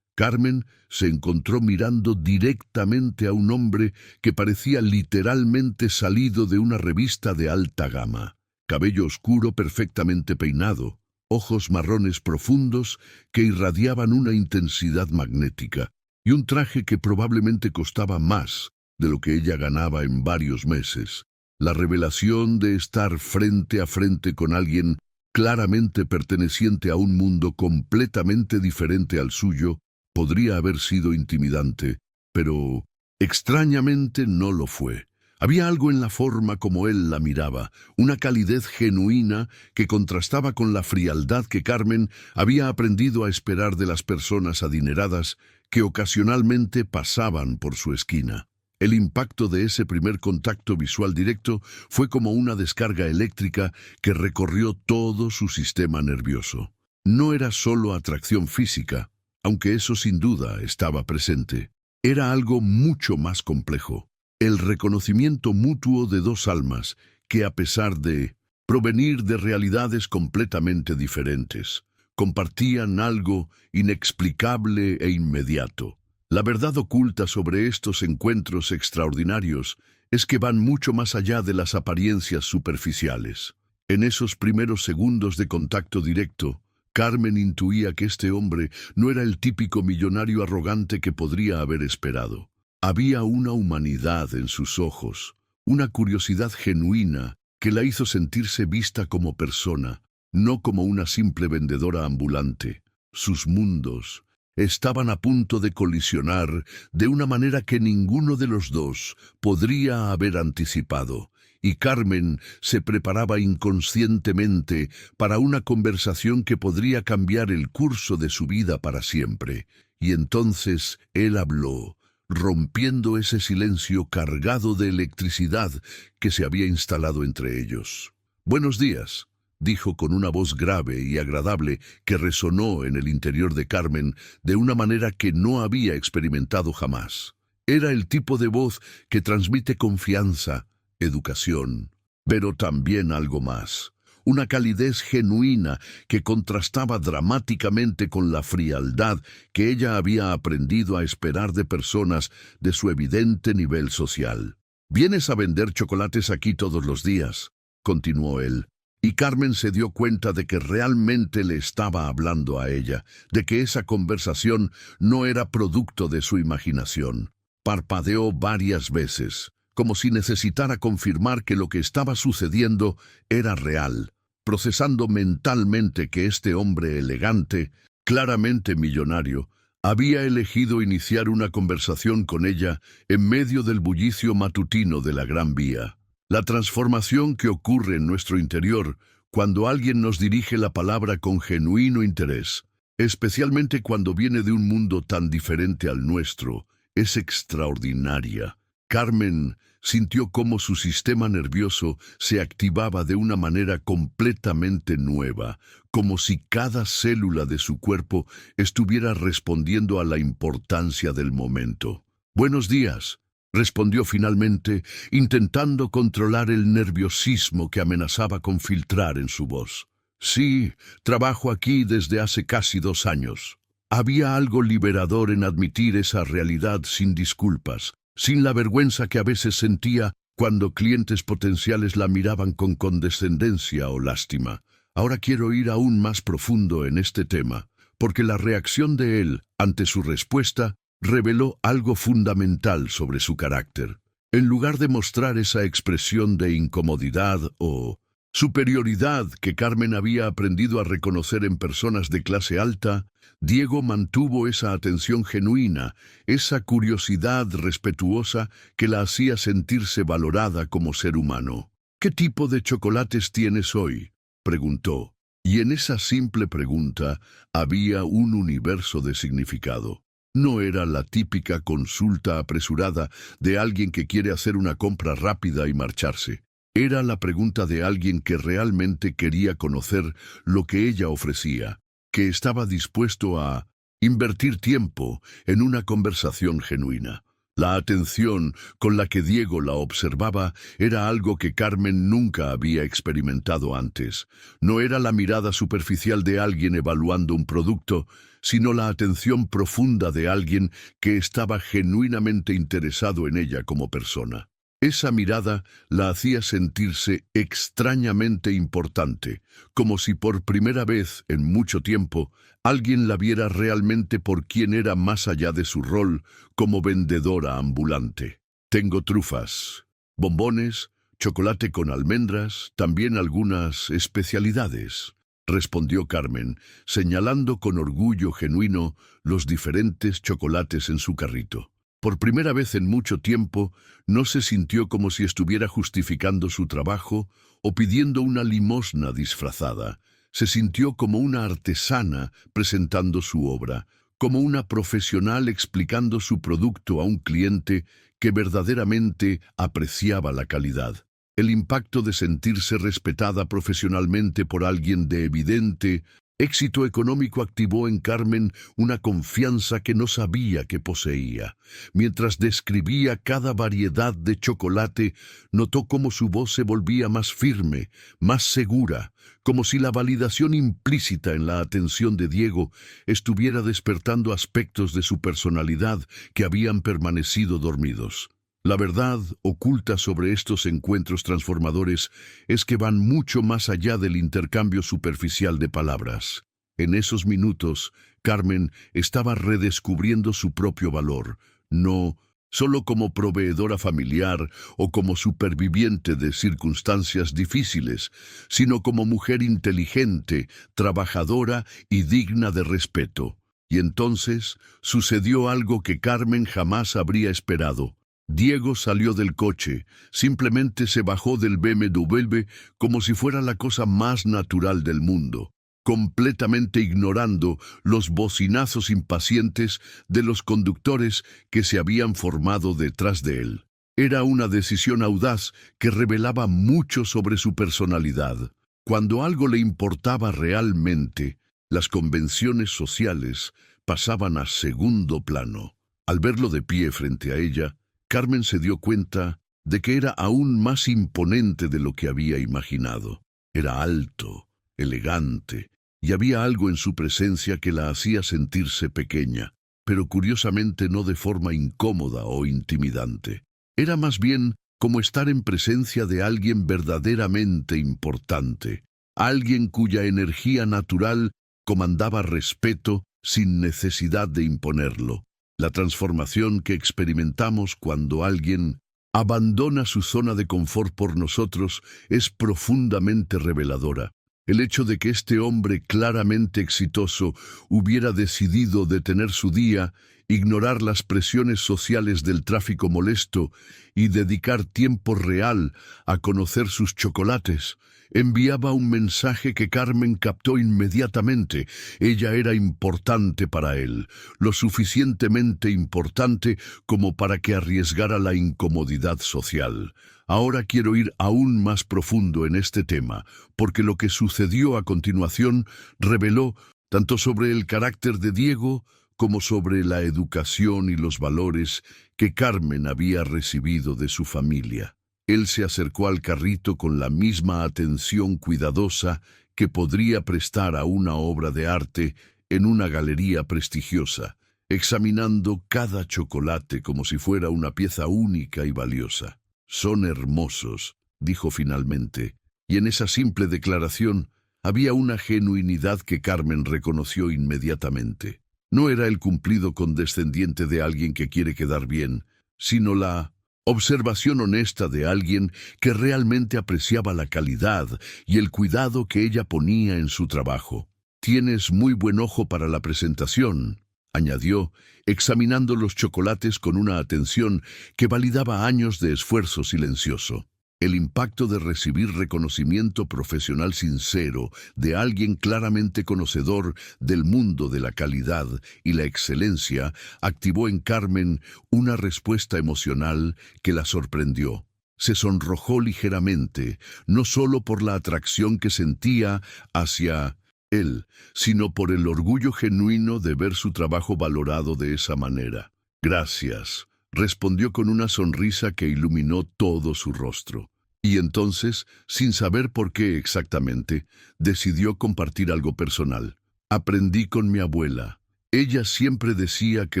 Carmen se encontró mirando directamente a un hombre que parecía literalmente salido de una revista de alta gama. Cabello oscuro perfectamente peinado, ojos marrones profundos que irradiaban una intensidad magnética, y un traje que probablemente costaba más de lo que ella ganaba en varios meses. La revelación de estar frente a frente con alguien claramente perteneciente a un mundo completamente diferente al suyo podría haber sido intimidante, pero extrañamente no lo fue. Había algo en la forma como él la miraba, una calidez genuina que contrastaba con la frialdad que Carmen había aprendido a esperar de las personas adineradas que ocasionalmente pasaban por su esquina. El impacto de ese primer contacto visual directo fue como una descarga eléctrica que recorrió todo su sistema nervioso. No era solo atracción física, aunque eso sin duda estaba presente. Era algo mucho más complejo. El reconocimiento mutuo de dos almas que, a pesar de provenir de realidades completamente diferentes, compartían algo inexplicable e inmediato. La verdad oculta sobre estos encuentros extraordinarios es que van mucho más allá de las apariencias superficiales. En esos primeros segundos de contacto directo, Carmen intuía que este hombre no era el típico millonario arrogante que podría haber esperado. Había una humanidad en sus ojos, una curiosidad genuina que la hizo sentirse vista como persona, no como una simple vendedora ambulante. Sus mundos estaban a punto de colisionar de una manera que ninguno de los dos podría haber anticipado, y Carmen se preparaba inconscientemente para una conversación que podría cambiar el curso de su vida para siempre. Y entonces él habló, rompiendo ese silencio cargado de electricidad que se había instalado entre ellos. «Buenos días», dijo con una voz grave y agradable que resonó en el interior de Carmen de una manera que no había experimentado jamás. Era el tipo de voz que transmite confianza, educación, pero también algo más. Una calidez genuina que contrastaba dramáticamente con la frialdad que ella había aprendido a esperar de personas de su evidente nivel social. «¿Vienes a vender chocolates aquí todos los días?», continuó él. Y Carmen se dio cuenta de que realmente le estaba hablando a ella, de que esa conversación no era producto de su imaginación. Parpadeó varias veces, como si necesitara confirmar que lo que estaba sucediendo era real, procesando mentalmente que este hombre elegante, claramente millonario, había elegido iniciar una conversación con ella en medio del bullicio matutino de la Gran Vía. La transformación que ocurre en nuestro interior cuando alguien nos dirige la palabra con genuino interés, especialmente cuando viene de un mundo tan diferente al nuestro, es extraordinaria. Carmen sintió cómo su sistema nervioso se activaba de una manera completamente nueva, como si cada célula de su cuerpo estuviera respondiendo a la importancia del momento. «Buenos días», respondió finalmente, intentando controlar el nerviosismo que amenazaba con filtrar en su voz. «Sí, trabajo aquí desde hace casi 2 años». Había algo liberador en admitir esa realidad sin disculpas, sin la vergüenza que a veces sentía cuando clientes potenciales la miraban con condescendencia o lástima. Ahora quiero ir aún más profundo en este tema, porque la reacción de él ante su respuesta reveló algo fundamental sobre su carácter. En lugar de mostrar esa expresión de incomodidad o superioridad que Carmen había aprendido a reconocer en personas de clase alta, Diego mantuvo esa atención genuina, esa curiosidad respetuosa que la hacía sentirse valorada como ser humano. «¿Qué tipo de chocolates tienes hoy?», preguntó, y en esa simple pregunta había un universo de significado. No era la típica consulta apresurada de alguien que quiere hacer una compra rápida y marcharse. Era la pregunta de alguien que realmente quería conocer lo que ella ofrecía, que estaba dispuesto a invertir tiempo en una conversación genuina. La atención con la que Diego la observaba era algo que Carmen nunca había experimentado antes. No era la mirada superficial de alguien evaluando un producto, sino la atención profunda de alguien que estaba genuinamente interesado en ella como persona. Esa mirada la hacía sentirse extrañamente importante, como si por primera vez en mucho tiempo alguien la viera realmente por quien era más allá de su rol como vendedora ambulante. «Tengo trufas, bombones, chocolate con almendras, también algunas especialidades», respondió Carmen, señalando con orgullo genuino los diferentes chocolates en su carrito. Por primera vez en mucho tiempo, no se sintió como si estuviera justificando su trabajo o pidiendo una limosna disfrazada. Se sintió como una artesana presentando su obra, como una profesional explicando su producto a un cliente que verdaderamente apreciaba la calidad. El impacto de sentirse respetada profesionalmente por alguien de evidente éxito económico activó en Carmen una confianza que no sabía que poseía. Mientras describía cada variedad de chocolate, notó cómo su voz se volvía más firme, más segura, como si la validación implícita en la atención de Diego estuviera despertando aspectos de su personalidad que habían permanecido dormidos. La verdad oculta sobre estos encuentros transformadores es que van mucho más allá del intercambio superficial de palabras. En esos minutos, Carmen estaba redescubriendo su propio valor, no solo como proveedora familiar o como superviviente de circunstancias difíciles, sino como mujer inteligente, trabajadora y digna de respeto. Y entonces sucedió algo que Carmen jamás habría esperado. Diego salió del coche, simplemente se bajó del BMW como si fuera la cosa más natural del mundo, completamente ignorando los bocinazos impacientes de los conductores que se habían formado detrás de él. Era una decisión audaz que revelaba mucho sobre su personalidad. Cuando algo le importaba realmente, las convenciones sociales pasaban a segundo plano. Al verlo de pie frente a ella, Carmen se dio cuenta de que era aún más imponente de lo que había imaginado. Era alto, elegante, y había algo en su presencia que la hacía sentirse pequeña, pero curiosamente no de forma incómoda o intimidante. Era más bien como estar en presencia de alguien verdaderamente importante, alguien cuya energía natural comandaba respeto sin necesidad de imponerlo. La transformación que experimentamos cuando alguien abandona su zona de confort por nosotros es profundamente reveladora. El hecho de que este hombre claramente exitoso hubiera decidido detener su día, ignorar las presiones sociales del tráfico molesto y dedicar tiempo real a conocer sus chocolates, enviaba un mensaje que Carmen captó inmediatamente. Ella era importante para él, lo suficientemente importante como para que arriesgara la incomodidad social. Ahora quiero ir aún más profundo en este tema, porque lo que sucedió a continuación reveló tanto sobre el carácter de Diego como sobre la educación y los valores que Carmen había recibido de su familia. Él se acercó al carrito con la misma atención cuidadosa que podría prestar a una obra de arte en una galería prestigiosa, examinando cada chocolate como si fuera una pieza única y valiosa. «Son hermosos», dijo finalmente, y en esa simple declaración había una genuinidad que Carmen reconoció inmediatamente. No era el cumplido condescendiente de alguien que quiere quedar bien, sino la observación honesta de alguien que realmente apreciaba la calidad y el cuidado que ella ponía en su trabajo. «Tienes muy buen ojo para la presentación», añadió, examinando los chocolates con una atención que validaba años de esfuerzo silencioso. El impacto de recibir reconocimiento profesional sincero de alguien claramente conocedor del mundo de la calidad y la excelencia activó en Carmen una respuesta emocional que la sorprendió. Se sonrojó ligeramente, no solo por la atracción que sentía hacia él, sino por el orgullo genuino de ver su trabajo valorado de esa manera. «Gracias», respondió con una sonrisa que iluminó todo su rostro. Y entonces, sin saber por qué exactamente, decidió compartir algo personal. «Aprendí con mi abuela. Ella siempre decía que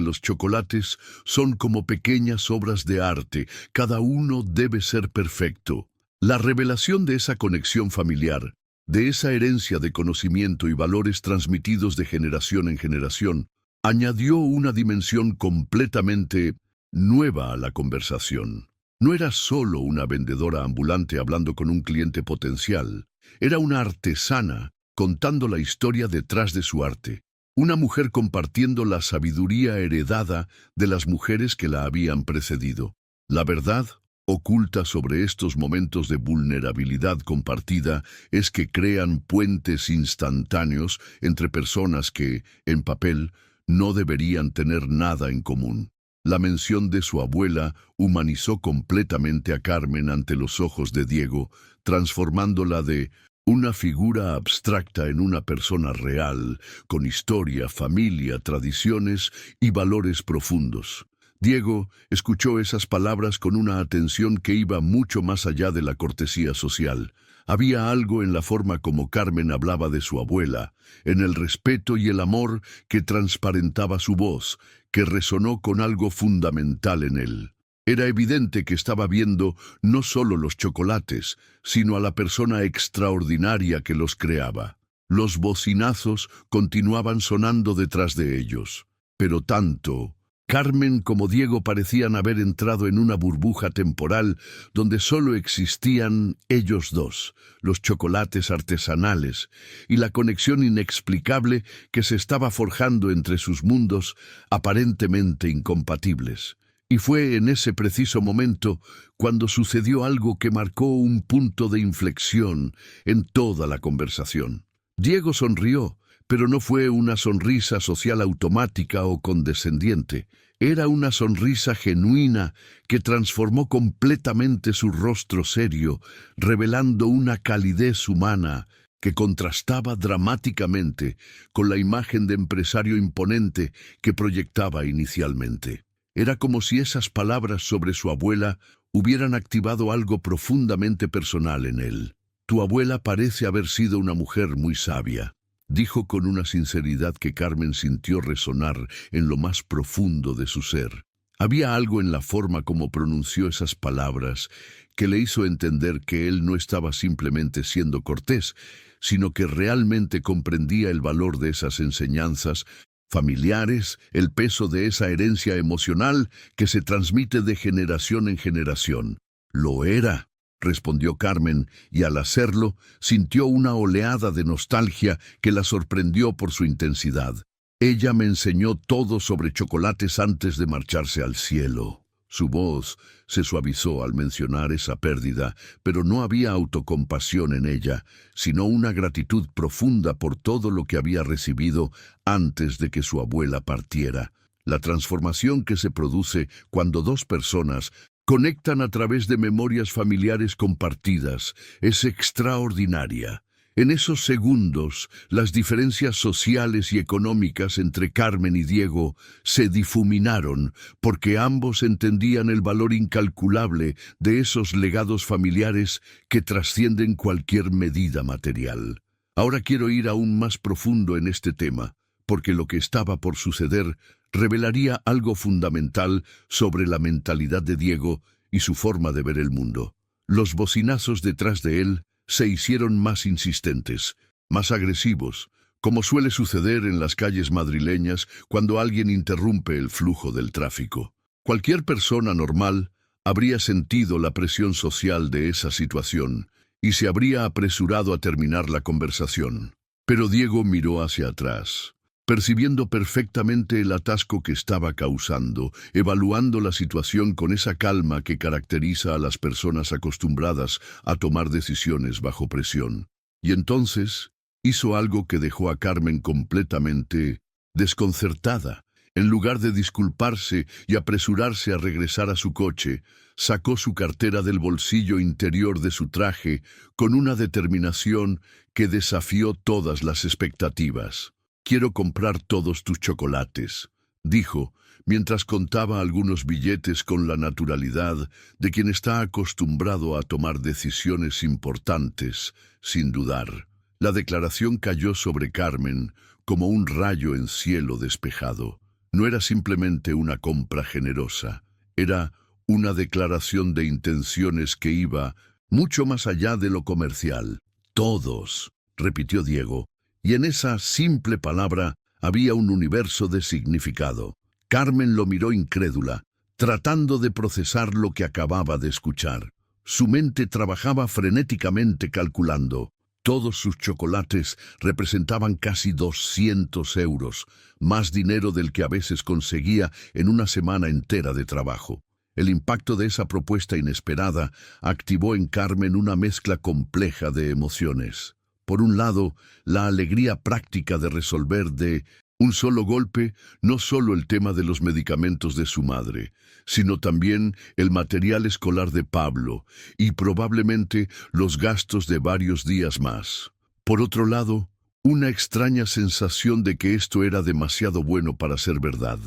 los chocolates son como pequeñas obras de arte, cada uno debe ser perfecto». La revelación de esa conexión familiar, de esa herencia de conocimiento y valores transmitidos de generación en generación, añadió una dimensión completamente nueva a la conversación. No era solo una vendedora ambulante hablando con un cliente potencial, era una artesana contando la historia detrás de su arte, una mujer compartiendo la sabiduría heredada de las mujeres que la habían precedido. La verdad oculta sobre estos momentos de vulnerabilidad compartida es que crean puentes instantáneos entre personas que, en papel, no deberían tener nada en común. La mención de su abuela humanizó completamente a Carmen ante los ojos de Diego, transformándola de una figura abstracta en una persona real, con historia, familia, tradiciones y valores profundos. Diego escuchó esas palabras con una atención que iba mucho más allá de la cortesía social. Había algo en la forma como Carmen hablaba de su abuela, en el respeto y el amor que transparentaba su voz, que resonó con algo fundamental en él. Era evidente que estaba viendo no solo los chocolates, sino a la persona extraordinaria que los creaba. Los bocinazos continuaban sonando detrás de ellos, pero tanto. Carmen como Diego parecían haber entrado en una burbuja temporal donde solo existían ellos dos, los chocolates artesanales, y la conexión inexplicable que se estaba forjando entre sus mundos aparentemente incompatibles. Y fue en ese preciso momento cuando sucedió algo que marcó un punto de inflexión en toda la conversación. Diego sonrió, pero no fue una sonrisa social automática o condescendiente. Era una sonrisa genuina que transformó completamente su rostro serio, revelando una calidez humana que contrastaba dramáticamente con la imagen de empresario imponente que proyectaba inicialmente. Era como si esas palabras sobre su abuela hubieran activado algo profundamente personal en él. Tu abuela parece haber sido una mujer muy sabia, dijo con una sinceridad que Carmen sintió resonar en lo más profundo de su ser. Había algo en la forma como pronunció esas palabras que le hizo entender que él no estaba simplemente siendo cortés, sino que realmente comprendía el valor de esas enseñanzas familiares, el peso de esa herencia emocional que se transmite de generación en generación. Lo era, respondió Carmen, y al hacerlo, sintió una oleada de nostalgia que la sorprendió por su intensidad. Ella me enseñó todo sobre chocolates antes de marcharse al cielo. Su voz se suavizó al mencionar esa pérdida, pero no había autocompasión en ella, sino una gratitud profunda por todo lo que había recibido antes de que su abuela partiera. La transformación que se produce cuando dos personas conectan a través de memorias familiares compartidas es extraordinaria. En esos segundos, las diferencias sociales y económicas entre Carmen y Diego se difuminaron porque ambos entendían el valor incalculable de esos legados familiares que trascienden cualquier medida material. Ahora quiero ir aún más profundo en este tema, porque lo que estaba por suceder revelaría algo fundamental sobre la mentalidad de Diego y su forma de ver el mundo. Los bocinazos detrás de él se hicieron más insistentes, más agresivos, como suele suceder en las calles madrileñas cuando alguien interrumpe el flujo del tráfico. Cualquier persona normal habría sentido la presión social de esa situación y se habría apresurado a terminar la conversación. Pero Diego miró hacia atrás, percibiendo perfectamente el atasco que estaba causando, evaluando la situación con esa calma que caracteriza a las personas acostumbradas a tomar decisiones bajo presión. Y entonces hizo algo que dejó a Carmen completamente desconcertada. En lugar de disculparse y apresurarse a regresar a su coche, sacó su cartera del bolsillo interior de su traje con una determinación que desafió todas las expectativas. «Quiero comprar todos tus chocolates», dijo, mientras contaba algunos billetes con la naturalidad de quien está acostumbrado a tomar decisiones importantes, sin dudar. La declaración cayó sobre Carmen como un rayo en cielo despejado. No era simplemente una compra generosa, era una declaración de intenciones que iba mucho más allá de lo comercial. «Todos», repitió Diego, y en esa simple palabra había un universo de significado. Carmen lo miró incrédula, tratando de procesar lo que acababa de escuchar. Su mente trabajaba frenéticamente calculando. Todos sus chocolates representaban casi 200 euros, más dinero del que a veces conseguía en una semana entera de trabajo. El impacto de esa propuesta inesperada activó en Carmen una mezcla compleja de emociones. Por un lado, la alegría práctica de resolver de Un solo golpe, no solo el tema de los medicamentos de su madre, sino también el material escolar de Pablo y probablemente los gastos de varios días más. Por otro lado, una extraña sensación de que esto era demasiado bueno para ser verdad,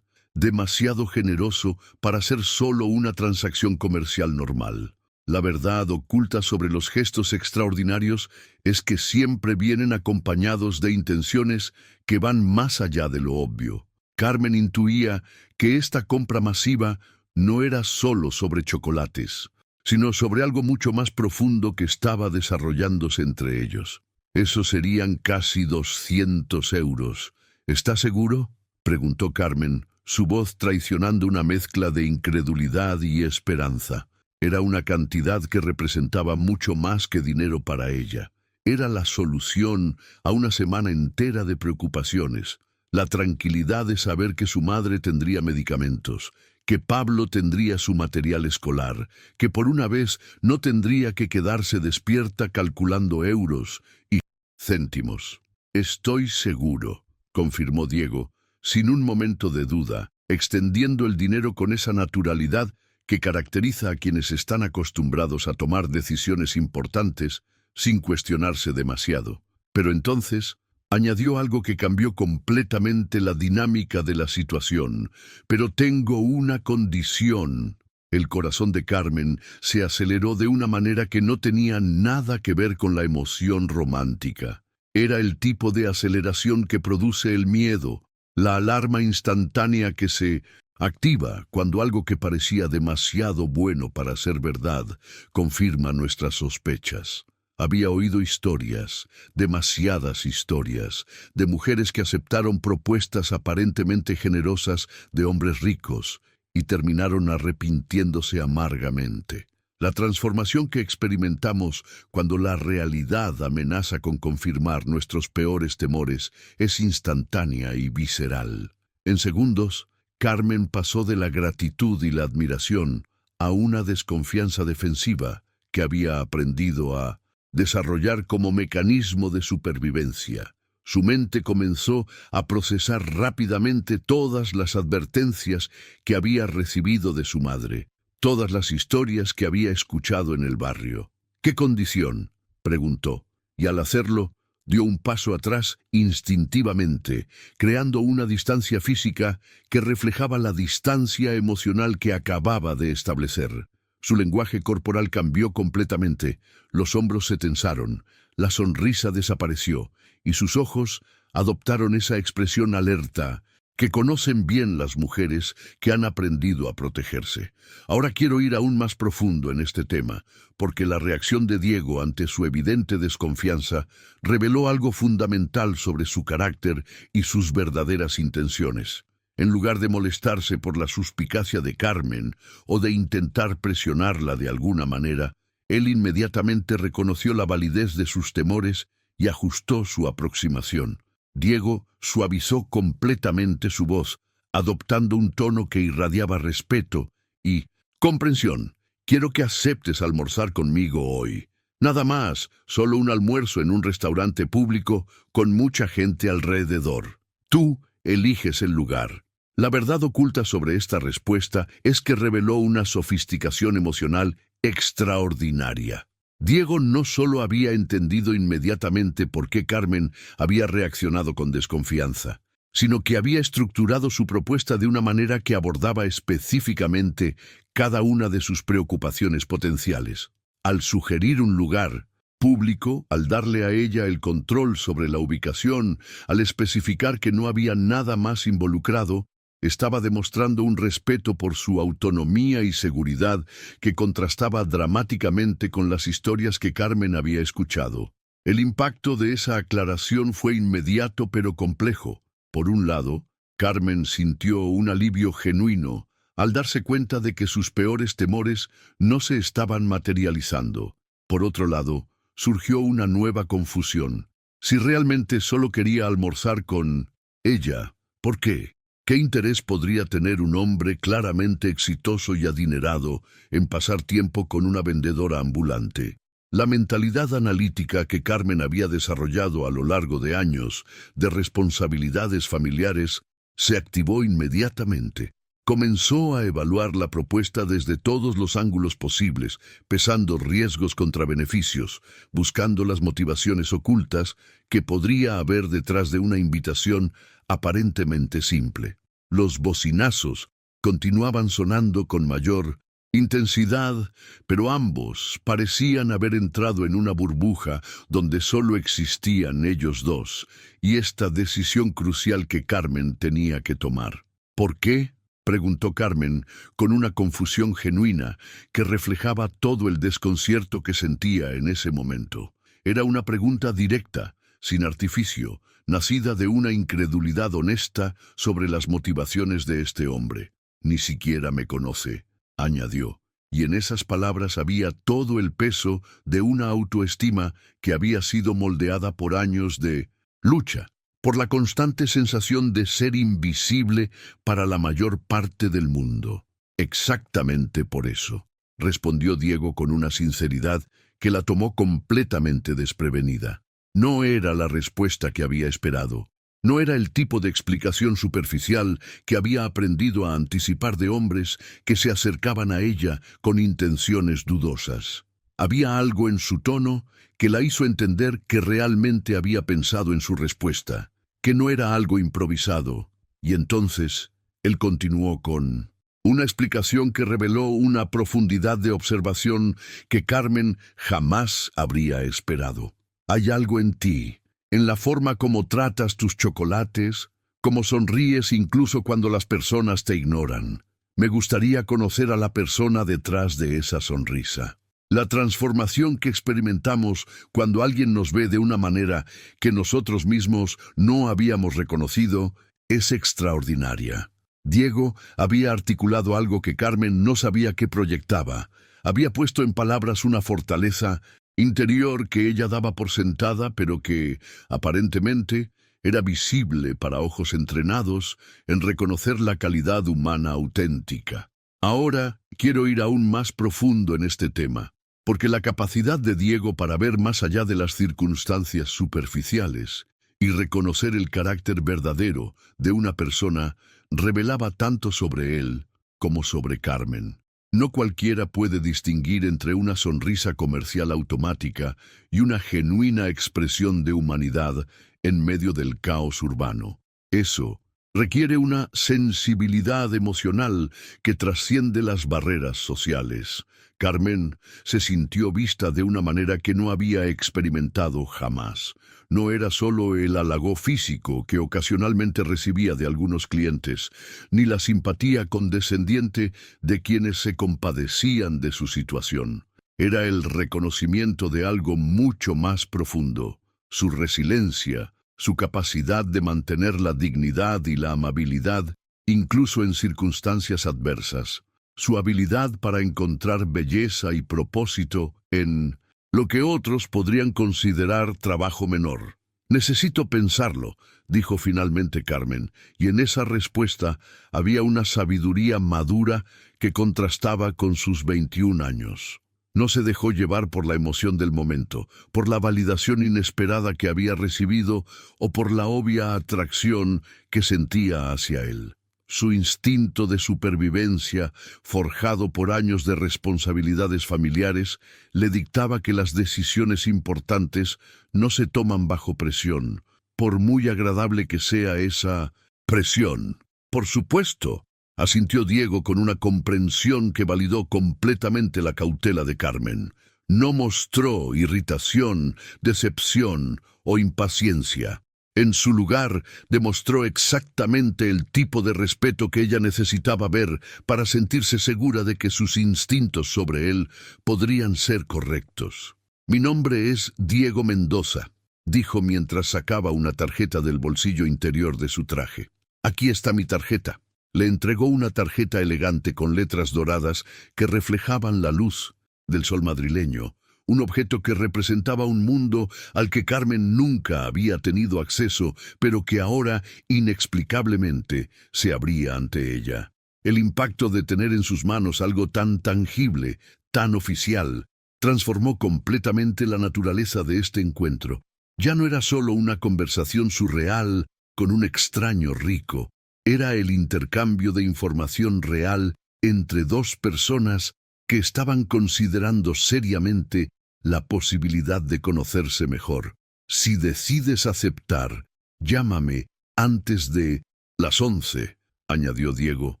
demasiado generoso para ser solo una transacción comercial normal. La verdad oculta sobre los gestos extraordinarios es que siempre vienen acompañados de intenciones que van más allá de lo obvio. Carmen intuía que esta compra masiva no era solo sobre chocolates, sino sobre algo mucho más profundo que estaba desarrollándose entre ellos. Eso serían casi 200 euros. ¿Está seguro?, preguntó Carmen, su voz traicionando una mezcla de incredulidad y esperanza. Era una cantidad que representaba mucho más que dinero para ella. Era la solución a una semana entera de preocupaciones, la tranquilidad de saber que su madre tendría medicamentos, que Pablo tendría su material escolar, que por una vez no tendría que quedarse despierta calculando euros y céntimos. Estoy seguro, confirmó Diego, sin un momento de duda, extendiendo el dinero con esa naturalidad que caracteriza a quienes están acostumbrados a tomar decisiones importantes sin cuestionarse demasiado. Pero entonces añadió algo que cambió completamente la dinámica de la situación. Pero tengo una condición. El corazón de Carmen se aceleró de una manera que no tenía nada que ver con la emoción romántica. Era el tipo de aceleración que produce el miedo, la alarma instantánea que se activa cuando algo que parecía demasiado bueno para ser verdad confirma nuestras sospechas. Había oído historias, demasiadas historias, de mujeres que aceptaron propuestas aparentemente generosas de hombres ricos y terminaron arrepintiéndose amargamente. La transformación que experimentamos cuando la realidad amenaza con confirmar nuestros peores temores es instantánea y visceral. En segundos, Carmen pasó de la gratitud y la admiración a una desconfianza defensiva que había aprendido a desarrollar como mecanismo de supervivencia. Su mente comenzó a procesar rápidamente todas las advertencias que había recibido de su madre, todas las historias que había escuchado en el barrio. ¿Qué condición?, preguntó, y al hacerlo, dio un paso atrás instintivamente, creando una distancia física que reflejaba la distancia emocional que acababa de establecer. Su lenguaje corporal cambió completamente, los hombros se tensaron, la sonrisa desapareció, y sus ojos adoptaron esa expresión alerta que conocen bien las mujeres que han aprendido a protegerse. Ahora quiero ir aún más profundo en este tema, porque la reacción de Diego ante su evidente desconfianza reveló algo fundamental sobre su carácter y sus verdaderas intenciones. En lugar de molestarse por la suspicacia de Carmen o de intentar presionarla de alguna manera, él inmediatamente reconoció la validez de sus temores y ajustó su aproximación. Diego suavizó completamente su voz, adoptando un tono que irradiaba respeto y comprensión. Quiero que aceptes almorzar conmigo hoy. Nada más, solo un almuerzo en un restaurante público con mucha gente alrededor. Tú eliges el lugar. La verdad oculta sobre esta respuesta es que reveló una sofisticación emocional extraordinaria. Diego no solo había entendido inmediatamente por qué Carmen había reaccionado con desconfianza, sino que había estructurado su propuesta de una manera que abordaba específicamente cada una de sus preocupaciones potenciales. Al sugerir un lugar público, al darle a ella el control sobre la ubicación, al especificar que no había nada más involucrado, estaba demostrando un respeto por su autonomía y seguridad que contrastaba dramáticamente con las historias que Carmen había escuchado. El impacto de esa aclaración fue inmediato pero complejo. Por un lado, Carmen sintió un alivio genuino al darse cuenta de que sus peores temores no se estaban materializando. Por otro lado, surgió una nueva confusión. Si realmente solo quería almorzar con ella, ¿por qué? ¿Qué interés podría tener un hombre claramente exitoso y adinerado en pasar tiempo con una vendedora ambulante? La mentalidad analítica que Carmen había desarrollado a lo largo de años de responsabilidades familiares se activó inmediatamente. Comenzó a evaluar la propuesta desde todos los ángulos posibles, pesando riesgos contra beneficios, buscando las motivaciones ocultas que podría haber detrás de una invitación aparentemente simple. Los bocinazos continuaban sonando con mayor intensidad, pero ambos parecían haber entrado en una burbuja donde solo existían ellos dos, y esta decisión crucial que Carmen tenía que tomar. ¿Por qué?, preguntó Carmen con una confusión genuina que reflejaba todo el desconcierto que sentía en ese momento. Era una pregunta directa, sin artificio, nacida de una incredulidad honesta sobre las motivaciones de este hombre. «Ni siquiera me conoce», añadió, y en esas palabras había todo el peso de una autoestima que había sido moldeada por años de lucha, por la constante sensación de ser invisible para la mayor parte del mundo. «Exactamente por eso», respondió Diego con una sinceridad que la tomó completamente desprevenida. No era la respuesta que había esperado. No era el tipo de explicación superficial que había aprendido a anticipar de hombres que se acercaban a ella con intenciones dudosas. Había algo en su tono que la hizo entender que realmente había pensado en su respuesta, que no era algo improvisado, y entonces él continuó con una explicación que reveló una profundidad de observación que Carmen jamás habría esperado. «Hay algo en ti, en la forma como tratas tus chocolates, como sonríes incluso cuando las personas te ignoran. Me gustaría conocer a la persona detrás de esa sonrisa». La transformación que experimentamos cuando alguien nos ve de una manera que nosotros mismos no habíamos reconocido es extraordinaria. Diego había articulado algo que Carmen no sabía que proyectaba. Había puesto en palabras una fortaleza interior que ella daba por sentada, pero que, aparentemente, era visible para ojos entrenados en reconocer la calidad humana auténtica. Ahora quiero ir aún más profundo en este tema, porque la capacidad de Diego para ver más allá de las circunstancias superficiales y reconocer el carácter verdadero de una persona revelaba tanto sobre él como sobre Carmen. No cualquiera puede distinguir entre una sonrisa comercial automática y una genuina expresión de humanidad en medio del caos urbano. Eso requiere una sensibilidad emocional que trasciende las barreras sociales. Carmen se sintió vista de una manera que no había experimentado jamás. No era solo el halago físico que ocasionalmente recibía de algunos clientes, ni la simpatía condescendiente de quienes se compadecían de su situación. Era el reconocimiento de algo mucho más profundo, su resiliencia, su capacidad de mantener la dignidad y la amabilidad, incluso en circunstancias adversas, su habilidad para encontrar belleza y propósito en lo que otros podrían considerar trabajo menor. «Necesito pensarlo», dijo finalmente Carmen, y en esa respuesta había una sabiduría madura que contrastaba con sus 21 años. No se dejó llevar por la emoción del momento, por la validación inesperada que había recibido o por la obvia atracción que sentía hacia él. Su instinto de supervivencia, forjado por años de responsabilidades familiares, le dictaba que las decisiones importantes no se toman bajo presión, por muy agradable que sea esa presión. «Por supuesto», asintió Diego con una comprensión que validó completamente la cautela de Carmen. No mostró irritación, decepción o impaciencia. En su lugar, demostró exactamente el tipo de respeto que ella necesitaba ver para sentirse segura de que sus instintos sobre él podrían ser correctos. «Mi nombre es Diego Mendoza», dijo mientras sacaba una tarjeta del bolsillo interior de su traje. «Aquí está mi tarjeta». Le entregó una tarjeta elegante con letras doradas que reflejaban la luz del sol madrileño, un objeto que representaba un mundo al que Carmen nunca había tenido acceso, pero que ahora, inexplicablemente, se abría ante ella. El impacto de tener en sus manos algo tan tangible, tan oficial, transformó completamente la naturaleza de este encuentro. Ya no era solo una conversación surreal con un extraño rico, era el intercambio de información real entre dos personas que estaban considerando seriamente la posibilidad de conocerse mejor. Si decides aceptar, llámame antes de las 11, añadió Diego,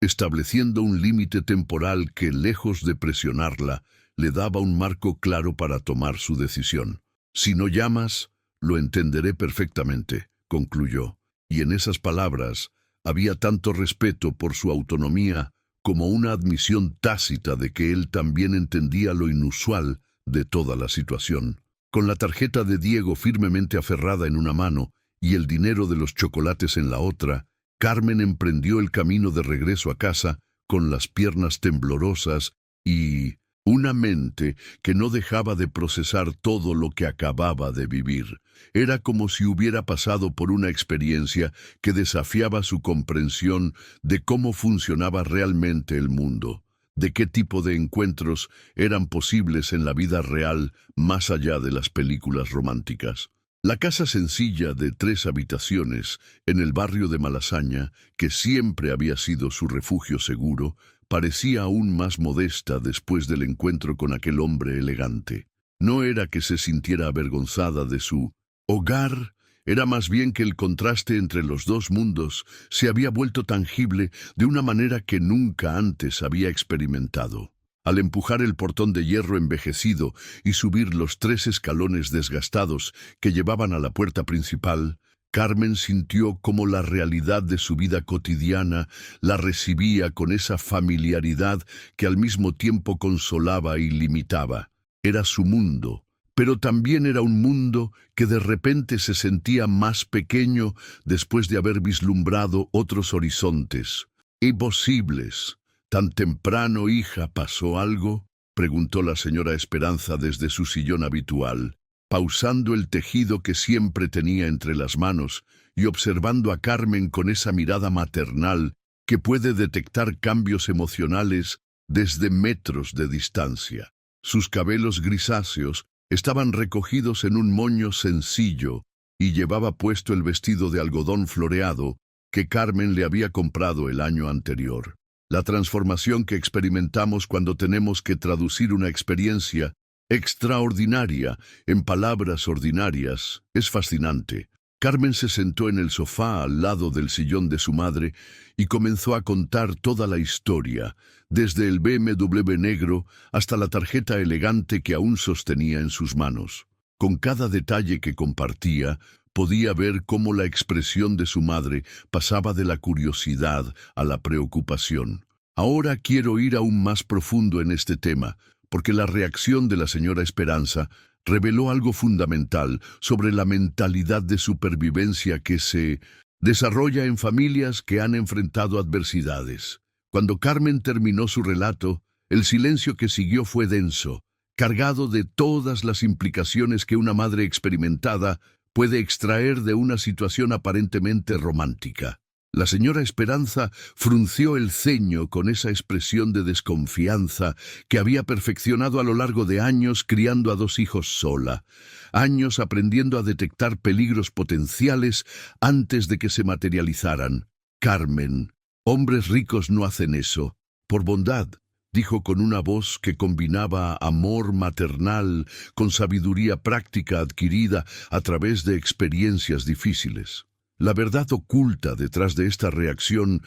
estableciendo un límite temporal que, lejos de presionarla, le daba un marco claro para tomar su decisión. Si no llamas, lo entenderé perfectamente, concluyó, y en esas palabras había tanto respeto por su autonomía como una admisión tácita de que él también entendía lo inusual de toda la situación. Con la tarjeta de Diego firmemente aferrada en una mano y el dinero de los chocolates en la otra, Carmen emprendió el camino de regreso a casa con las piernas temblorosas y una mente que no dejaba de procesar todo lo que acababa de vivir. Era como si hubiera pasado por una experiencia que desafiaba su comprensión de cómo funcionaba realmente el mundo, de qué tipo de encuentros eran posibles en la vida real más allá de las películas románticas. La casa sencilla de 3 habitaciones en el barrio de Malasaña, que siempre había sido su refugio seguro, parecía aún más modesta después del encuentro con aquel hombre elegante. No era que se sintiera avergonzada de su hogar, era más bien que el contraste entre los dos mundos se había vuelto tangible de una manera que nunca antes había experimentado. Al empujar el portón de hierro envejecido y subir los 3 escalones desgastados que llevaban a la puerta principal, Carmen sintió cómo la realidad de su vida cotidiana la recibía con esa familiaridad que al mismo tiempo consolaba y limitaba. Era su mundo, pero también era un mundo que de repente se sentía más pequeño después de haber vislumbrado otros horizontes. Imposibles. ¿Tan temprano, hija, pasó algo?, preguntó la señora Esperanza desde su sillón habitual, pausando el tejido que siempre tenía entre las manos y observando a Carmen con esa mirada maternal que puede detectar cambios emocionales desde metros de distancia. Sus cabellos grisáceos estaban recogidos en un moño sencillo y llevaba puesto el vestido de algodón floreado que Carmen le había comprado el año anterior. La transformación que experimentamos cuando tenemos que traducir una experiencia extraordinaria en palabras ordinarias es fascinante. Carmen se sentó en el sofá al lado del sillón de su madre y comenzó a contar toda la historia, desde el BMW negro hasta la tarjeta elegante que aún sostenía en sus manos. Con cada detalle que compartía, podía ver cómo la expresión de su madre pasaba de la curiosidad a la preocupación. Ahora quiero ir aún más profundo en este tema, porque la reacción de la señora Esperanza reveló algo fundamental sobre la mentalidad de supervivencia que se desarrolla en familias que han enfrentado adversidades. Cuando Carmen terminó su relato, el silencio que siguió fue denso, cargado de todas las implicaciones que una madre experimentada puede extraer de una situación aparentemente romántica. La señora Esperanza frunció el ceño con esa expresión de desconfianza que había perfeccionado a lo largo de años criando a 2 hijos sola, años aprendiendo a detectar peligros potenciales antes de que se materializaran. Carmen, hombres ricos no hacen eso. Por bondad, dijo con una voz que combinaba amor maternal con sabiduría práctica adquirida a través de experiencias difíciles. La verdad oculta detrás de esta reacción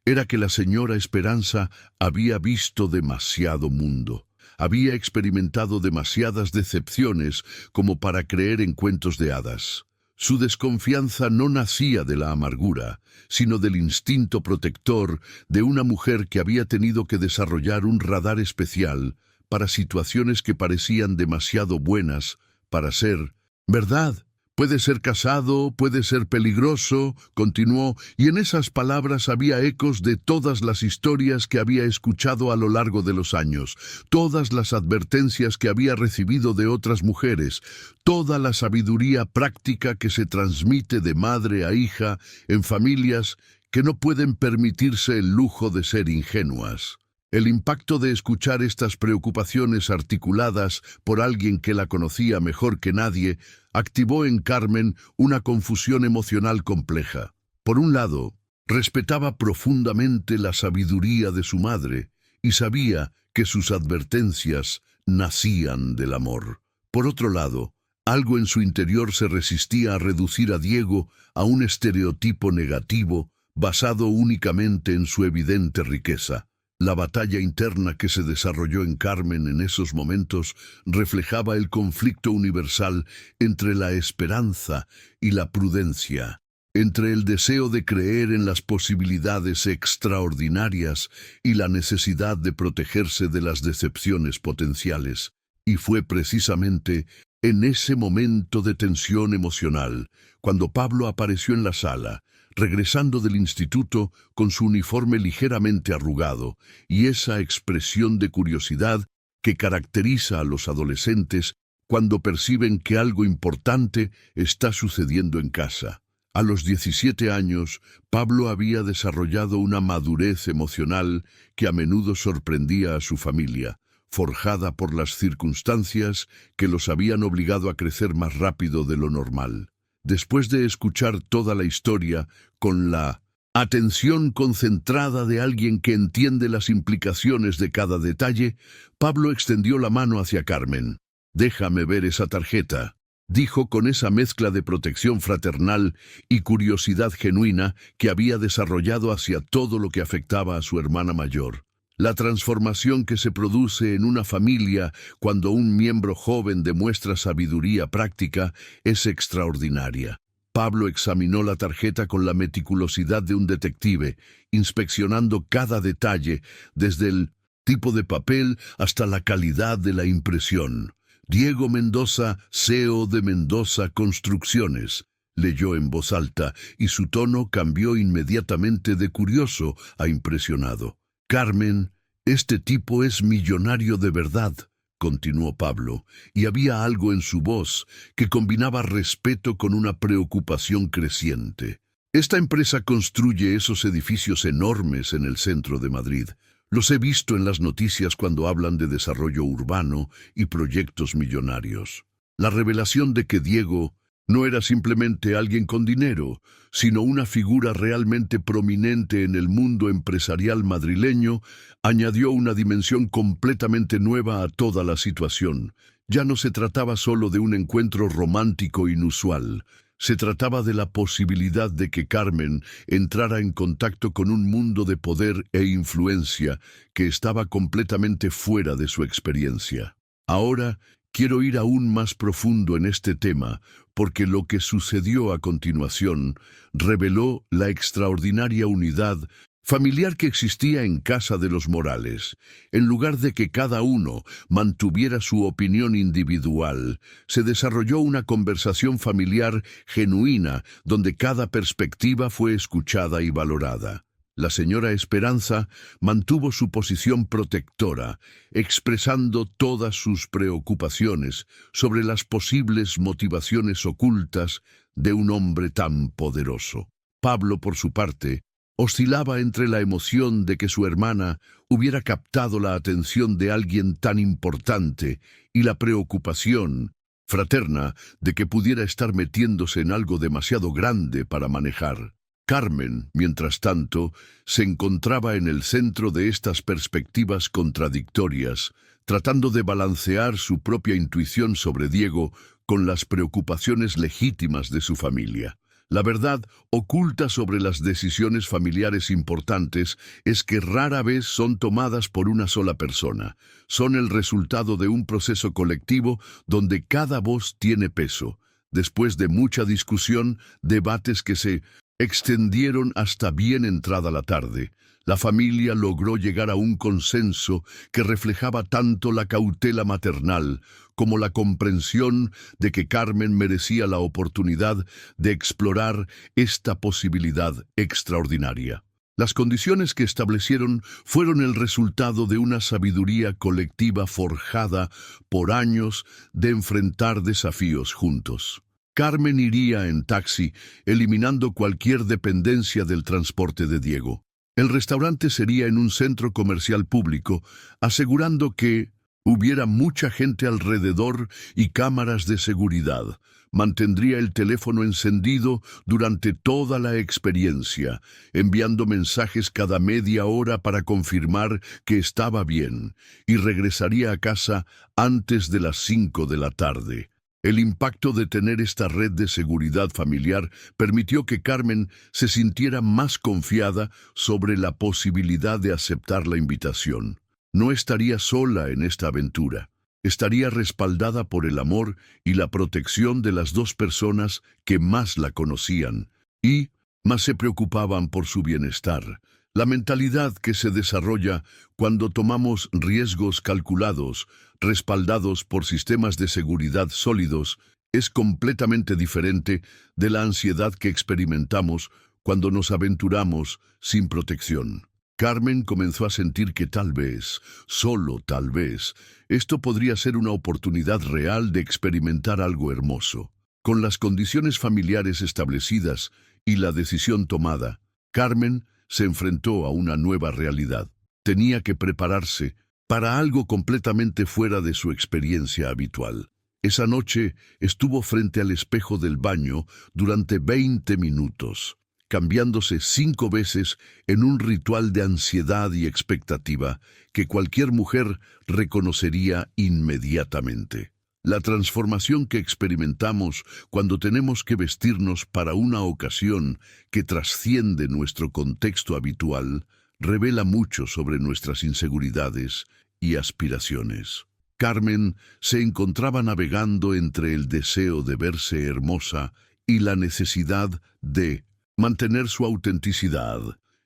era que la señora Esperanza había visto demasiado mundo, había experimentado demasiadas decepciones como para creer en cuentos de hadas. Su desconfianza no nacía de la amargura, sino del instinto protector de una mujer que había tenido que desarrollar un radar especial para situaciones que parecían demasiado buenas para ser verdad. Puede ser casado, puede ser peligroso, continuó, y en esas palabras había ecos de todas las historias que había escuchado a lo largo de los años, todas las advertencias que había recibido de otras mujeres, toda la sabiduría práctica que se transmite de madre a hija en familias que no pueden permitirse el lujo de ser ingenuas. El impacto de escuchar estas preocupaciones articuladas por alguien que la conocía mejor que nadie activó en Carmen una confusión emocional compleja. Por un lado, respetaba profundamente la sabiduría de su madre y sabía que sus advertencias nacían del amor. Por otro lado, algo en su interior se resistía a reducir a Diego a un estereotipo negativo basado únicamente en su evidente riqueza. La batalla interna que se desarrolló en Carmen en esos momentos reflejaba el conflicto universal entre la esperanza y la prudencia, entre el deseo de creer en las posibilidades extraordinarias y la necesidad de protegerse de las decepciones potenciales. Y fue precisamente en ese momento de tensión emocional, cuando Pablo apareció en la sala, regresando del instituto con su uniforme ligeramente arrugado y esa expresión de curiosidad que caracteriza a los adolescentes cuando perciben que algo importante está sucediendo en casa. A los 17 años, Pablo había desarrollado una madurez emocional que a menudo sorprendía a su familia, forjada por las circunstancias que los habían obligado a crecer más rápido de lo normal. Después de escuchar toda la historia con la atención concentrada de alguien que entiende las implicaciones de cada detalle, Pablo extendió la mano hacia Carmen. «Déjame ver esa tarjeta», dijo con esa mezcla de protección fraternal y curiosidad genuina que había desarrollado hacia todo lo que afectaba a su hermana mayor. La transformación que se produce en una familia cuando un miembro joven demuestra sabiduría práctica es extraordinaria. Pablo examinó la tarjeta con la meticulosidad de un detective, inspeccionando cada detalle, desde el tipo de papel hasta la calidad de la impresión. «Diego Mendoza, CEO de Mendoza Construcciones», leyó en voz alta, y su tono cambió inmediatamente de curioso a impresionado. «Carmen, este tipo es millonario de verdad», continuó Pablo, y había algo en su voz que combinaba respeto con una preocupación creciente. «Esta empresa construye esos edificios enormes en el centro de Madrid. Los he visto en las noticias cuando hablan de desarrollo urbano y proyectos millonarios. La revelación de que Diego no era simplemente alguien con dinero, sino una figura realmente prominente en el mundo empresarial madrileño, añadió una dimensión completamente nueva a toda la situación. Ya no se trataba solo de un encuentro romántico inusual. Se trataba de la posibilidad de que Carmen entrara en contacto con un mundo de poder e influencia que estaba completamente fuera de su experiencia. Ahora, quiero ir aún más profundo en este tema, porque lo que sucedió a continuación reveló la extraordinaria unidad familiar que existía en casa de los Morales. En lugar de que cada uno mantuviera su opinión individual, se desarrolló una conversación familiar genuina donde cada perspectiva fue escuchada y valorada. La señora Esperanza mantuvo su posición protectora, expresando todas sus preocupaciones sobre las posibles motivaciones ocultas de un hombre tan poderoso. Pablo, por su parte, oscilaba entre la emoción de que su hermana hubiera captado la atención de alguien tan importante y la preocupación fraterna de que pudiera estar metiéndose en algo demasiado grande para manejar. Carmen, mientras tanto, se encontraba en el centro de estas perspectivas contradictorias, tratando de balancear su propia intuición sobre Diego con las preocupaciones legítimas de su familia. La verdad oculta sobre las decisiones familiares importantes es que rara vez son tomadas por una sola persona. Son el resultado de un proceso colectivo donde cada voz tiene peso. Después de mucha discusión, debates que se extendieron hasta bien entrada la tarde, la familia logró llegar a un consenso que reflejaba tanto la cautela maternal como la comprensión de que Carmen merecía la oportunidad de explorar esta posibilidad extraordinaria. Las condiciones que establecieron fueron el resultado de una sabiduría colectiva forjada por años de enfrentar desafíos juntos. Carmen iría en taxi, eliminando cualquier dependencia del transporte de Diego. El restaurante sería en un centro comercial público, asegurando que hubiera mucha gente alrededor y cámaras de seguridad. Mantendría el teléfono encendido durante toda la experiencia, enviando mensajes cada media hora para confirmar que estaba bien, y regresaría a casa antes de las 5 de la tarde. El impacto de tener esta red de seguridad familiar permitió que Carmen se sintiera más confiada sobre la posibilidad de aceptar la invitación. No estaría sola en esta aventura. Estaría respaldada por el amor y la protección de las dos personas que más la conocían y más se preocupaban por su bienestar. La mentalidad que se desarrolla cuando tomamos riesgos calculados, respaldados por sistemas de seguridad sólidos, es completamente diferente de la ansiedad que experimentamos cuando nos aventuramos sin protección. Carmen comenzó a sentir que tal vez, solo tal vez, esto podría ser una oportunidad real de experimentar algo hermoso. Con las condiciones familiares establecidas y la decisión tomada, Carmen se enfrentó a una nueva realidad. Tenía que prepararse para algo completamente fuera de su experiencia habitual. Esa noche estuvo frente al espejo del baño durante 20 minutos, cambiándose 5 veces en un ritual de ansiedad y expectativa que cualquier mujer reconocería inmediatamente. La transformación que experimentamos cuando tenemos que vestirnos para una ocasión que trasciende nuestro contexto habitual revela mucho sobre nuestras inseguridades y aspiraciones. Carmen se encontraba navegando entre el deseo de verse hermosa y la necesidad de mantener su autenticidad,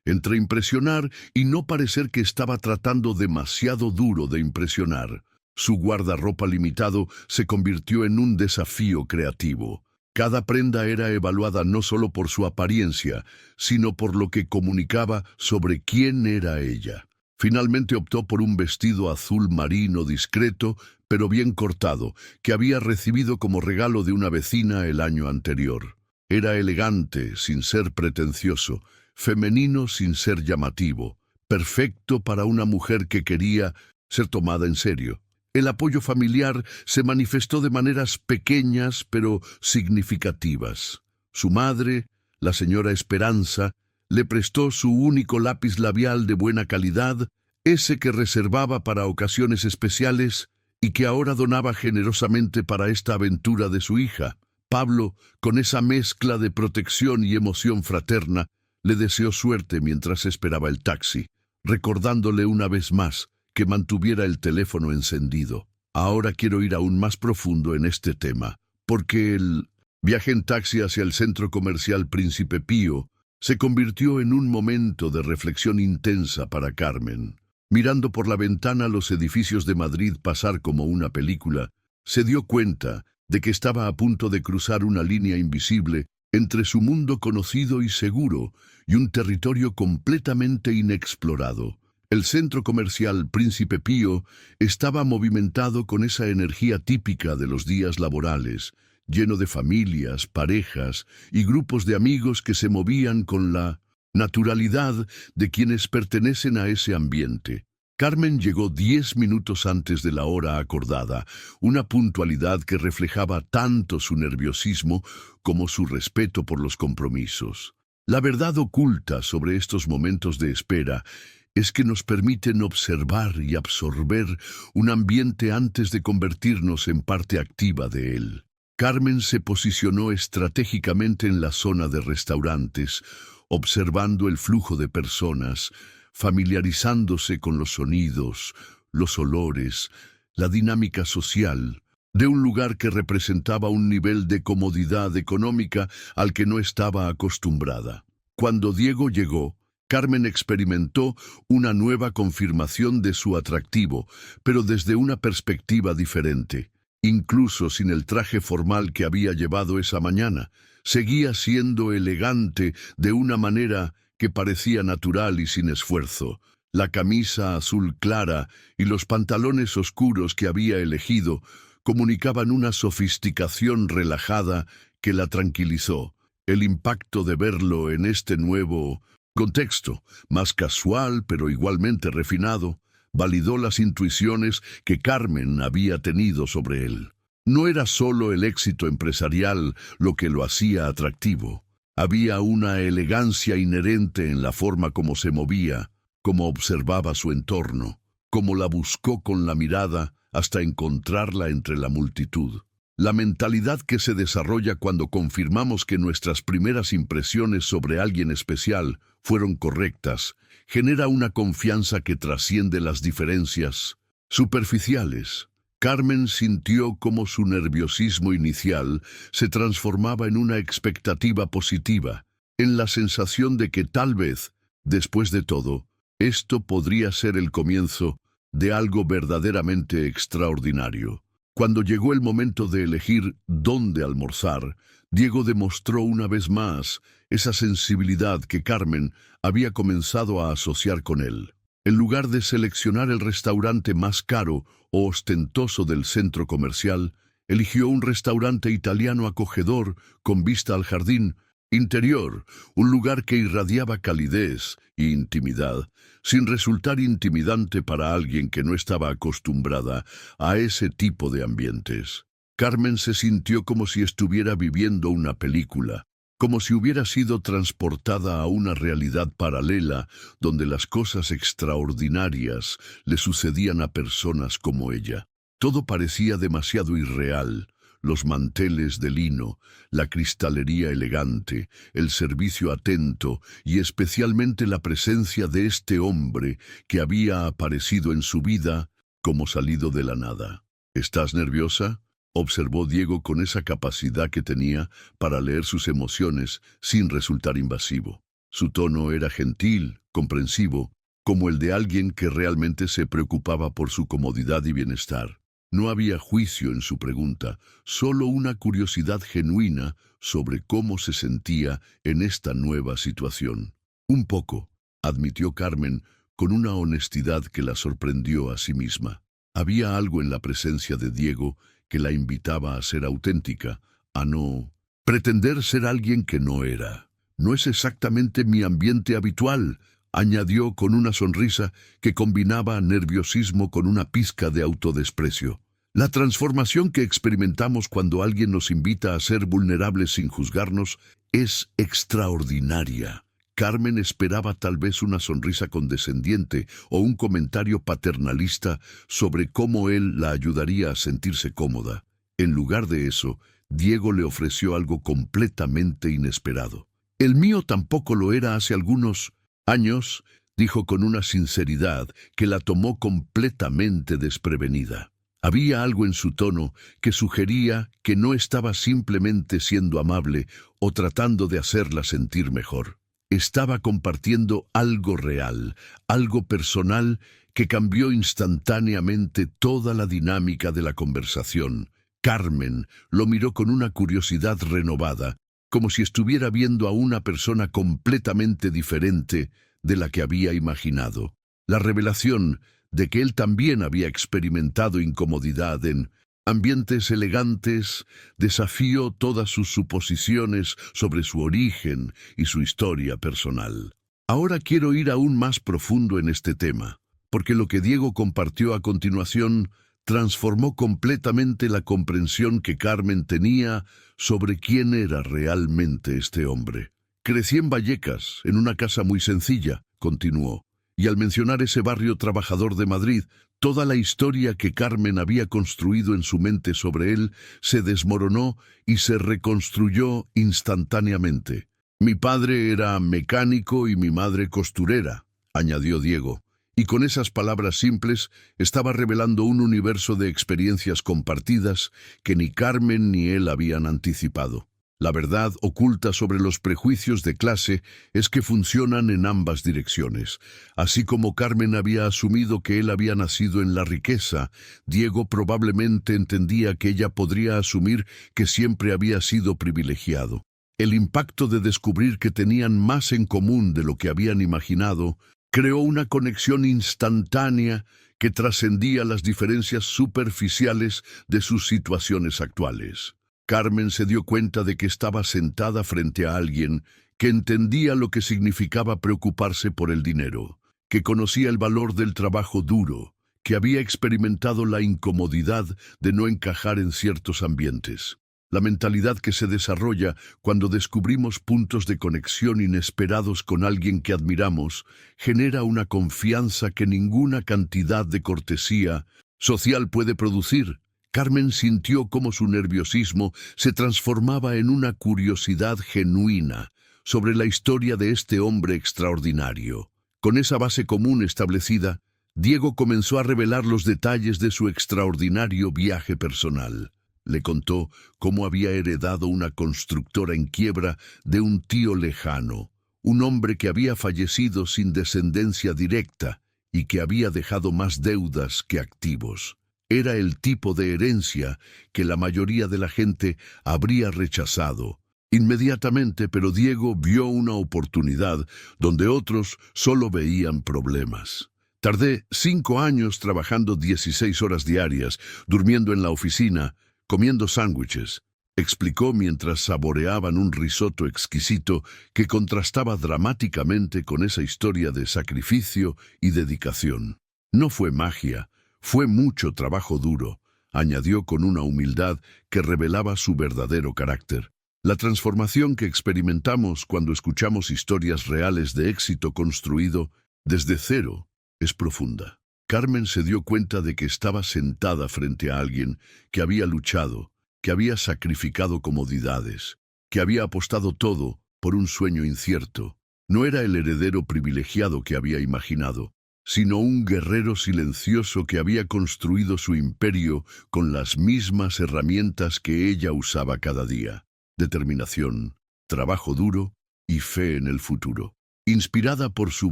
entre impresionar y no parecer que estaba tratando demasiado duro de impresionar. Su guardarropa limitado se convirtió en un desafío creativo. Cada prenda era evaluada no solo por su apariencia, sino por lo que comunicaba sobre quién era ella. Finalmente optó por un vestido azul marino discreto, pero bien cortado, que había recibido como regalo de una vecina el año anterior. Era elegante, sin ser pretencioso, femenino sin ser llamativo, perfecto para una mujer que quería ser tomada en serio. El apoyo familiar se manifestó de maneras pequeñas pero significativas. Su madre, la señora Esperanza, le prestó su único lápiz labial de buena calidad, ese que reservaba para ocasiones especiales y que ahora donaba generosamente para esta aventura de su hija. Pablo, con esa mezcla de protección y emoción fraterna, le deseó suerte mientras esperaba el taxi, recordándole una vez más que mantuviera el teléfono encendido. Ahora quiero ir aún más profundo en este tema, porque el viaje en taxi hacia el centro comercial Príncipe Pío se convirtió en un momento de reflexión intensa para Carmen. Mirando por la ventana los edificios de Madrid pasar como una película, se dio cuenta de que estaba a punto de cruzar una línea invisible entre su mundo conocido y seguro y un territorio completamente inexplorado. El centro comercial Príncipe Pío estaba movimentado con esa energía típica de los días laborales, lleno de familias, parejas y grupos de amigos que se movían con la naturalidad de quienes pertenecen a ese ambiente. Carmen llegó 10 minutos antes de la hora acordada, una puntualidad que reflejaba tanto su nerviosismo como su respeto por los compromisos. La verdad oculta sobre estos momentos de espera es que nos permiten observar y absorber un ambiente antes de convertirnos en parte activa de él. Carmen se posicionó estratégicamente en la zona de restaurantes, observando el flujo de personas, familiarizándose con los sonidos, los olores, la dinámica social, de un lugar que representaba un nivel de comodidad económica al que no estaba acostumbrada. Cuando Diego llegó, Carmen experimentó una nueva confirmación de su atractivo, pero desde una perspectiva diferente. Incluso sin el traje formal que había llevado esa mañana, seguía siendo elegante de una manera que parecía natural y sin esfuerzo. La camisa azul clara y los pantalones oscuros que había elegido comunicaban una sofisticación relajada que la tranquilizó. El impacto de verlo en este nuevo Contexto, más casual pero igualmente refinado, validó las intuiciones que Carmen había tenido sobre él. No era solo el éxito empresarial lo que lo hacía atractivo. Había una elegancia inherente en la forma como se movía, como observaba su entorno, como la buscó con la mirada hasta encontrarla entre la multitud. La mentalidad que se desarrolla cuando confirmamos que nuestras primeras impresiones sobre alguien especial fueron correctas, genera una confianza que trasciende las diferencias superficiales. Carmen sintió cómo su nerviosismo inicial se transformaba en una expectativa positiva, en la sensación de que tal vez, después de todo, esto podría ser el comienzo de algo verdaderamente extraordinario. Cuando llegó el momento de elegir dónde almorzar, Diego demostró una vez más esa sensibilidad que Carmen había comenzado a asociar con él. En lugar de seleccionar el restaurante más caro o ostentoso del centro comercial, eligió un restaurante italiano acogedor con vista al jardín interior, un lugar que irradiaba calidez e intimidad, sin resultar intimidante para alguien que no estaba acostumbrada a ese tipo de ambientes. Carmen se sintió como si estuviera viviendo una película, como si hubiera sido transportada a una realidad paralela donde las cosas extraordinarias le sucedían a personas como ella. Todo parecía demasiado irreal. Los manteles de lino, la cristalería elegante, el servicio atento y especialmente la presencia de este hombre que había aparecido en su vida como salido de la nada. ¿Estás nerviosa?, observó Diego con esa capacidad que tenía para leer sus emociones sin resultar invasivo. Su tono era gentil, comprensivo, como el de alguien que realmente se preocupaba por su comodidad y bienestar. No había juicio en su pregunta, solo una curiosidad genuina sobre cómo se sentía en esta nueva situación. Un poco, admitió Carmen con una honestidad que la sorprendió a sí misma. Había algo en la presencia de Diego que la invitaba a ser auténtica, a no pretender ser alguien que no era. No es exactamente mi ambiente habitual, añadió con una sonrisa que combinaba nerviosismo con una pizca de autodesprecio. La transformación que experimentamos cuando alguien nos invita a ser vulnerables sin juzgarnos es extraordinaria. Carmen esperaba tal vez una sonrisa condescendiente o un comentario paternalista sobre cómo él la ayudaría a sentirse cómoda. En lugar de eso, Diego le ofreció algo completamente inesperado. El mío tampoco lo era hace algunos años, dijo con una sinceridad que la tomó completamente desprevenida. Había algo en su tono que sugería que no estaba simplemente siendo amable o tratando de hacerla sentir mejor. Estaba compartiendo algo real, algo personal que cambió instantáneamente toda la dinámica de la conversación. Carmen lo miró con una curiosidad renovada, como si estuviera viendo a una persona completamente diferente de la que había imaginado. La revelación de que él también había experimentado incomodidad en ambientes elegantes desafió todas sus suposiciones sobre su origen y su historia personal. Ahora quiero ir aún más profundo en este tema, porque lo que Diego compartió a continuación transformó completamente la comprensión que Carmen tenía sobre quién era realmente este hombre. Crecí en Vallecas, en una casa muy sencilla, continuó, y al mencionar ese barrio trabajador de Madrid, toda la historia que Carmen había construido en su mente sobre él se desmoronó y se reconstruyó instantáneamente. Mi padre era mecánico y mi madre costurera, añadió Diego, y con esas palabras simples estaba revelando un universo de experiencias compartidas que ni Carmen ni él habían anticipado. La verdad oculta sobre los prejuicios de clase es que funcionan en ambas direcciones. Así como Carmen había asumido que él había nacido en la riqueza, Diego probablemente entendía que ella podría asumir que siempre había sido privilegiado. El impacto de descubrir que tenían más en común de lo que habían imaginado creó una conexión instantánea que trascendía las diferencias superficiales de sus situaciones actuales. Carmen se dio cuenta de que estaba sentada frente a alguien que entendía lo que significaba preocuparse por el dinero, que conocía el valor del trabajo duro, que había experimentado la incomodidad de no encajar en ciertos ambientes. La mentalidad que se desarrolla cuando descubrimos puntos de conexión inesperados con alguien que admiramos genera una confianza que ninguna cantidad de cortesía social puede producir. Carmen sintió cómo su nerviosismo se transformaba en una curiosidad genuina sobre la historia de este hombre extraordinario. Con esa base común establecida, Diego comenzó a revelar los detalles de su extraordinario viaje personal. Le contó cómo había heredado una constructora en quiebra de un tío lejano, un hombre que había fallecido sin descendencia directa y que había dejado más deudas que activos. Era el tipo de herencia que la mayoría de la gente habría rechazado inmediatamente, pero Diego vio una oportunidad donde otros solo veían problemas. Tardé 5 años trabajando 16 horas diarias, durmiendo en la oficina, comiendo sándwiches, explicó mientras saboreaban un risotto exquisito que contrastaba dramáticamente con esa historia de sacrificio y dedicación. No fue magia, fue mucho trabajo duro, añadió con una humildad que revelaba su verdadero carácter. La transformación que experimentamos cuando escuchamos historias reales de éxito construido desde cero es profunda. Carmen se dio cuenta de que estaba sentada frente a alguien que había luchado, que había sacrificado comodidades, que había apostado todo por un sueño incierto. No era el heredero privilegiado que había imaginado, sino un guerrero silencioso que había construido su imperio con las mismas herramientas que ella usaba cada día: determinación, trabajo duro y fe en el futuro. Inspirada por su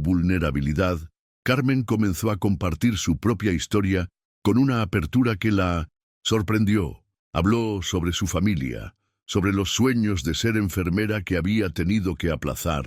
vulnerabilidad, Carmen comenzó a compartir su propia historia con una apertura que la sorprendió. Habló sobre su familia, sobre los sueños de ser enfermera que había tenido que aplazar,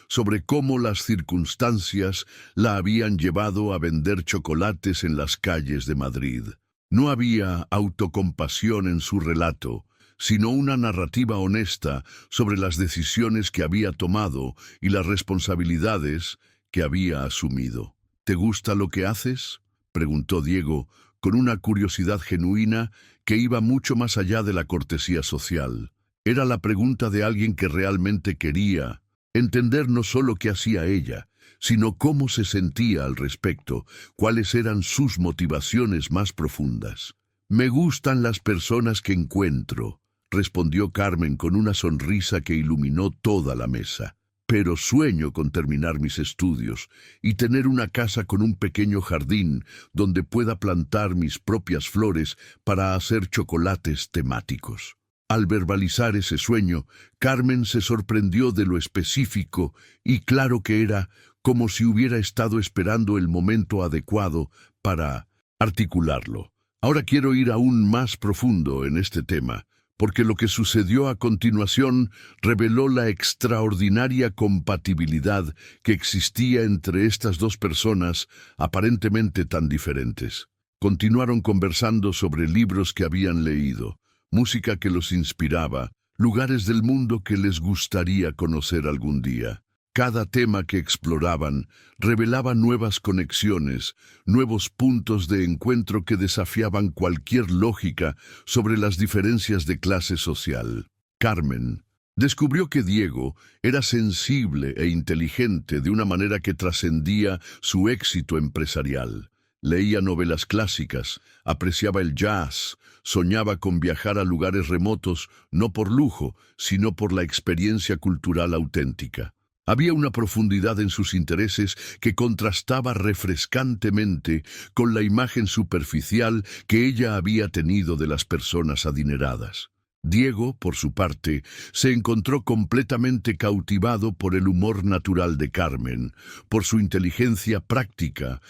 sobre cómo las circunstancias la habían llevado a vender chocolates en las calles de Madrid. No había autocompasión en su relato, sino una narrativa honesta sobre las decisiones que había tomado y las responsabilidades que había asumido. ¿Te gusta lo que haces?, preguntó Diego, con una curiosidad genuina que iba mucho más allá de la cortesía social. Era la pregunta de alguien que realmente quería entender no solo qué hacía ella, sino cómo se sentía al respecto, cuáles eran sus motivaciones más profundas. «Me gustan las personas que encuentro», respondió Carmen con una sonrisa que iluminó toda la mesa. «Pero sueño con terminar mis estudios y tener una casa con un pequeño jardín donde pueda plantar mis propias flores para hacer chocolates temáticos». Al verbalizar ese sueño, Carmen se sorprendió de lo específico y claro que era, como si hubiera estado esperando el momento adecuado para articularlo. Ahora quiero ir aún más profundo en este tema, porque lo que sucedió a continuación reveló la extraordinaria compatibilidad que existía entre estas dos personas aparentemente tan diferentes. Continuaron conversando sobre libros que habían leído, música que los inspiraba, lugares del mundo que les gustaría conocer algún día. Cada tema que exploraban revelaba nuevas conexiones, nuevos puntos de encuentro que desafiaban cualquier lógica sobre las diferencias de clase social. Carmen descubrió que Diego era sensible e inteligente de una manera que trascendía su éxito empresarial. Leía novelas clásicas, apreciaba el jazz, soñaba con viajar a lugares remotos, no por lujo, sino por la experiencia cultural auténtica. Había una profundidad en sus intereses que contrastaba refrescantemente con la imagen superficial que ella había tenido de las personas adineradas. Diego, por su parte, se encontró completamente cautivado por el humor natural de Carmen, por su inteligencia práctica,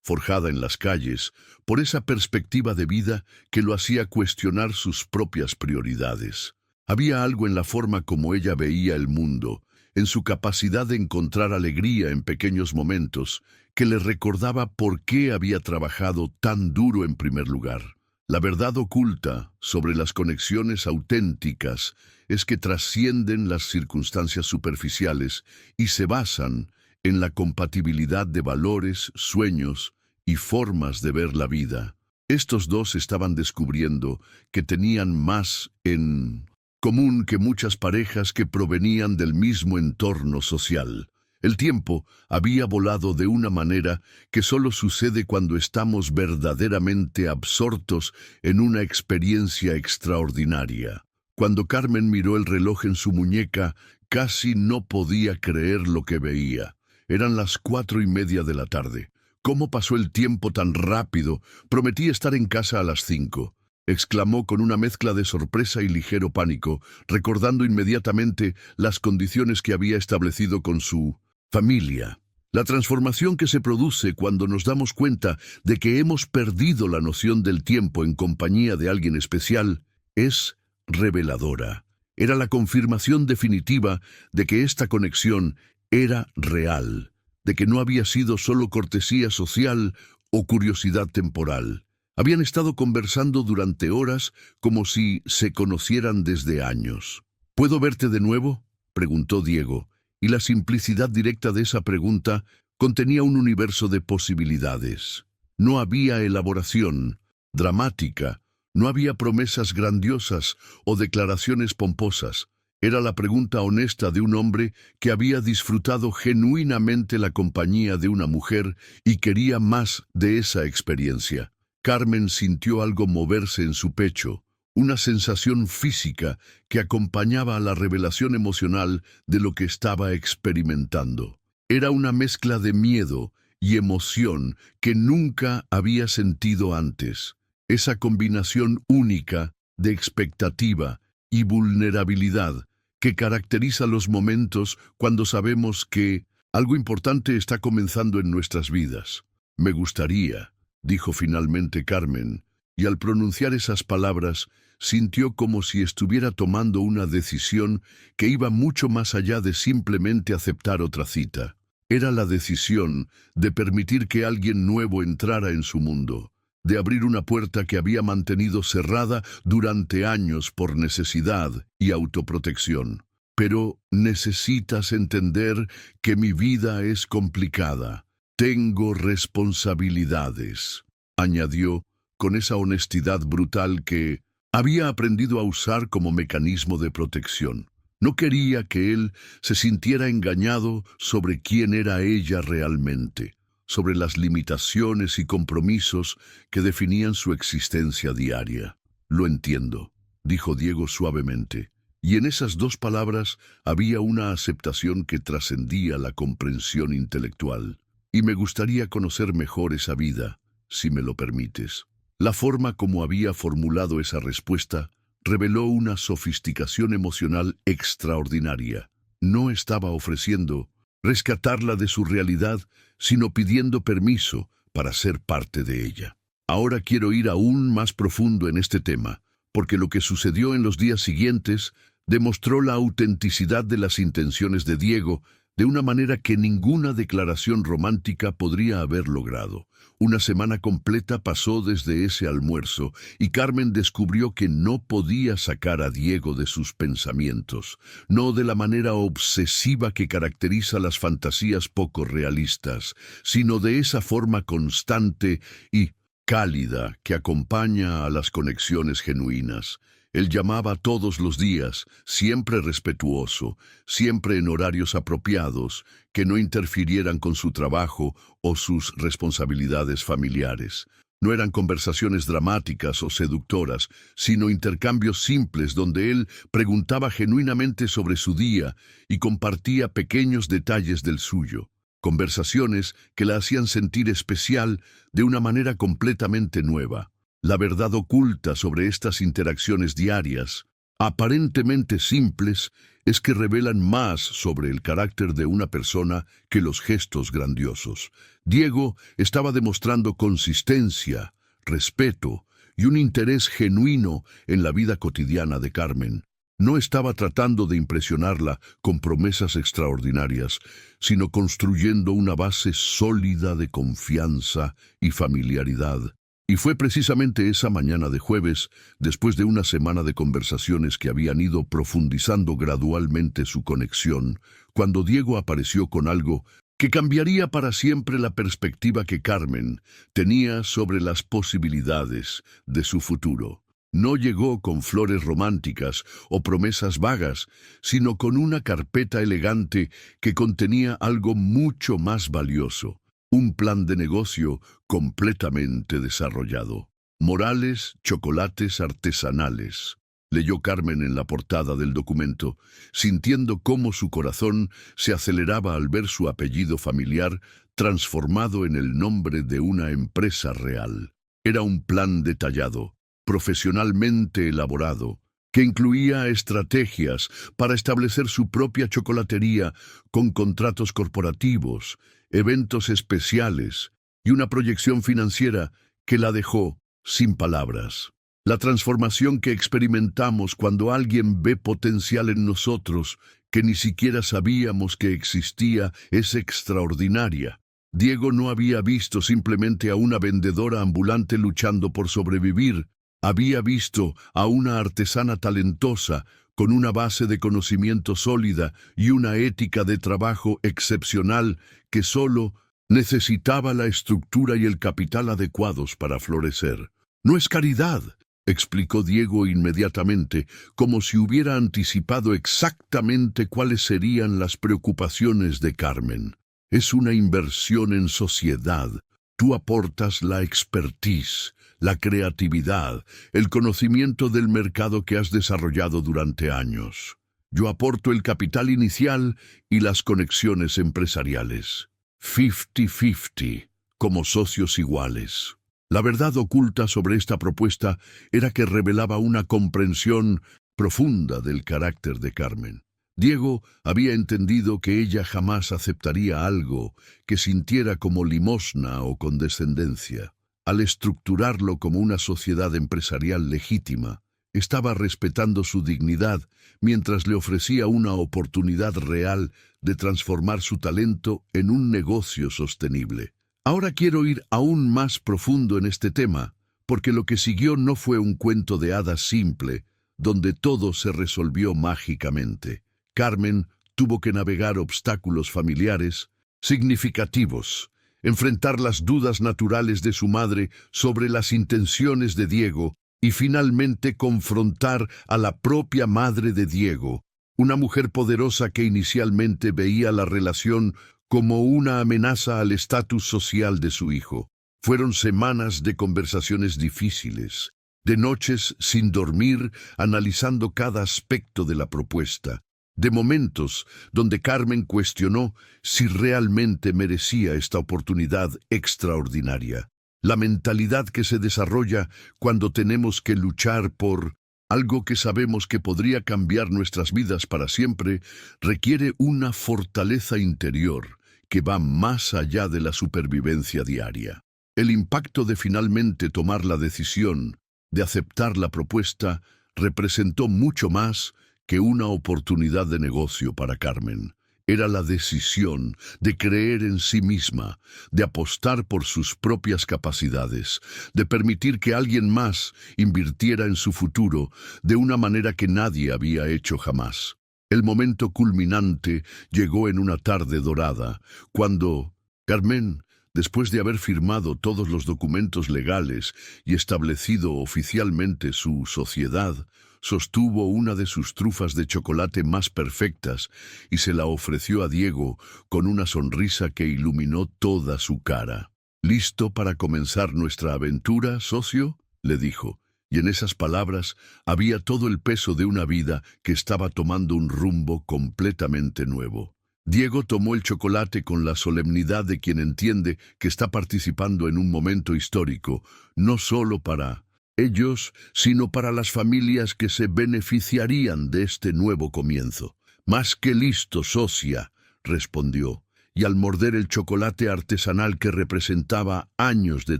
forjada en las calles, por esa perspectiva de vida que lo hacía cuestionar sus propias prioridades. Había algo en la forma como ella veía el mundo, en su capacidad de encontrar alegría en pequeños momentos, que le recordaba por qué había trabajado tan duro en primer lugar. La verdad oculta sobre las conexiones auténticas es que trascienden las circunstancias superficiales y se basan en la compatibilidad de valores, sueños y formas de ver la vida. Estos dos estaban descubriendo que tenían más en común que muchas parejas que provenían del mismo entorno social. El tiempo había volado de una manera que solo sucede cuando estamos verdaderamente absortos en una experiencia extraordinaria. Cuando Carmen miró el reloj en su muñeca, casi no podía creer lo que veía. Eran las 4:30 de la tarde. ¿Cómo pasó el tiempo tan rápido? Prometí estar en casa a las 5. Exclamó con una mezcla de sorpresa y ligero pánico, recordando inmediatamente las condiciones que había establecido con su familia. La transformación que se produce cuando nos damos cuenta de que hemos perdido la noción del tiempo en compañía de alguien especial es reveladora. Era la confirmación definitiva de que esta conexión era real, de que no había sido solo cortesía social o curiosidad temporal. Habían estado conversando durante horas como si se conocieran desde años. ¿Puedo verte de nuevo?, preguntó Diego, y la simplicidad directa de esa pregunta contenía un universo de posibilidades. No había elaboración dramática, no había promesas grandiosas o declaraciones pomposas. Era la pregunta honesta de un hombre que había disfrutado genuinamente la compañía de una mujer y quería más de esa experiencia. Carmen sintió algo moverse en su pecho, una sensación física que acompañaba a la revelación emocional de lo que estaba experimentando. Era una mezcla de miedo y emoción que nunca había sentido antes. Esa combinación única de expectativa y vulnerabilidad que caracteriza los momentos cuando sabemos que algo importante está comenzando en nuestras vidas. Me gustaría, dijo finalmente Carmen, y al pronunciar esas palabras sintió como si estuviera tomando una decisión que iba mucho más allá de simplemente aceptar otra cita. Era la decisión de permitir que alguien nuevo entrara en su mundo, de abrir una puerta que había mantenido cerrada durante años por necesidad y autoprotección. Pero necesitas entender que mi vida es complicada. Tengo responsabilidades, añadió con esa honestidad brutal que había aprendido a usar como mecanismo de protección. No quería que él se sintiera engañado sobre quién era ella realmente, sobre las limitaciones y compromisos que definían su existencia diaria. Lo entiendo, dijo Diego suavemente, y en esas dos palabras había una aceptación que trascendía la comprensión intelectual. Y me gustaría conocer mejor esa vida, si me lo permites. La forma como había formulado esa respuesta reveló una sofisticación emocional extraordinaria. No estaba ofreciendo rescatarla de su realidad, sino pidiendo permiso para ser parte de ella. Ahora quiero ir aún más profundo en este tema, porque lo que sucedió en los días siguientes demostró la autenticidad de las intenciones de Diego de una manera que ninguna declaración romántica podría haber logrado. Una semana completa pasó desde ese almuerzo y Carmen descubrió que no podía sacar a Diego de sus pensamientos, no de la manera obsesiva que caracteriza las fantasías poco realistas, sino de esa forma constante y cálida que acompaña a las conexiones genuinas. Él llamaba todos los días, siempre respetuoso, siempre en horarios apropiados, que no interfirieran con su trabajo o sus responsabilidades familiares. No eran conversaciones dramáticas o seductoras, sino intercambios simples donde él preguntaba genuinamente sobre su día y compartía pequeños detalles del suyo. Conversaciones que la hacían sentir especial de una manera completamente nueva. La verdad oculta sobre estas interacciones diarias, aparentemente simples, es que revelan más sobre el carácter de una persona que los gestos grandiosos. Diego estaba demostrando consistencia, respeto y un interés genuino en la vida cotidiana de Carmen. No estaba tratando de impresionarla con promesas extraordinarias, sino construyendo una base sólida de confianza y familiaridad. Y fue precisamente esa mañana de jueves, después de una semana de conversaciones que habían ido profundizando gradualmente su conexión, cuando Diego apareció con algo que cambiaría para siempre la perspectiva que Carmen tenía sobre las posibilidades de su futuro. No llegó con flores románticas o promesas vagas, sino con una carpeta elegante que contenía algo mucho más valioso. Un plan de negocio completamente desarrollado. Morales, chocolates artesanales. Leyó Carmen en la portada del documento, sintiendo cómo su corazón se aceleraba al ver su apellido familiar transformado en el nombre de una empresa real. Era un plan detallado, profesionalmente elaborado, que incluía estrategias para establecer su propia chocolatería con contratos corporativos, eventos especiales y una proyección financiera que la dejó sin palabras. La transformación que experimentamos cuando alguien ve potencial en nosotros que ni siquiera sabíamos que existía es extraordinaria. Diego no había visto simplemente a una vendedora ambulante luchando por sobrevivir. Había visto a una artesana talentosa, con una base de conocimiento sólida y una ética de trabajo excepcional que solo necesitaba la estructura y el capital adecuados para florecer. No es caridad, explicó Diego inmediatamente, como si hubiera anticipado exactamente cuáles serían las preocupaciones de Carmen. Es una inversión en sociedad. Tú aportas la expertise, la creatividad, el conocimiento del mercado que has desarrollado durante años. Yo aporto el capital inicial y las conexiones empresariales. 50-50, como socios iguales. La verdad oculta sobre esta propuesta era que revelaba una comprensión profunda del carácter de Carmen. Diego había entendido que ella jamás aceptaría algo que sintiera como limosna o condescendencia. Al estructurarlo como una sociedad empresarial legítima, estaba respetando su dignidad mientras le ofrecía una oportunidad real de transformar su talento en un negocio sostenible. Ahora quiero ir aún más profundo en este tema, porque lo que siguió no fue un cuento de hadas simple, donde todo se resolvió mágicamente. Carmen tuvo que navegar obstáculos familiares significativos, enfrentar las dudas naturales de su madre sobre las intenciones de Diego y finalmente confrontar a la propia madre de Diego, una mujer poderosa que inicialmente veía la relación como una amenaza al estatus social de su hijo. Fueron semanas de conversaciones difíciles, de noches sin dormir analizando cada aspecto de la propuesta, de momentos donde Carmen cuestionó si realmente merecía esta oportunidad extraordinaria. La mentalidad que se desarrolla cuando tenemos que luchar por algo que sabemos que podría cambiar nuestras vidas para siempre requiere una fortaleza interior que va más allá de la supervivencia diaria. El impacto de finalmente tomar la decisión de aceptar la propuesta representó mucho más que una oportunidad de negocio para Carmen. Era la decisión de creer en sí misma, de apostar por sus propias capacidades, de permitir que alguien más invirtiera en su futuro de una manera que nadie había hecho jamás. El momento culminante llegó en una tarde dorada, cuando Carmen, después de haber firmado todos los documentos legales y establecido oficialmente su sociedad, sostuvo una de sus trufas de chocolate más perfectas y se la ofreció a Diego con una sonrisa que iluminó toda su cara. ¿Listo para comenzar nuestra aventura, socio?, le dijo, y en esas palabras había todo el peso de una vida que estaba tomando un rumbo completamente nuevo. Diego tomó el chocolate con la solemnidad de quien entiende que está participando en un momento histórico, no solo para ellos, sino para las familias que se beneficiarían de este nuevo comienzo. «Más que listo, socia», respondió, y al morder el chocolate artesanal que representaba años de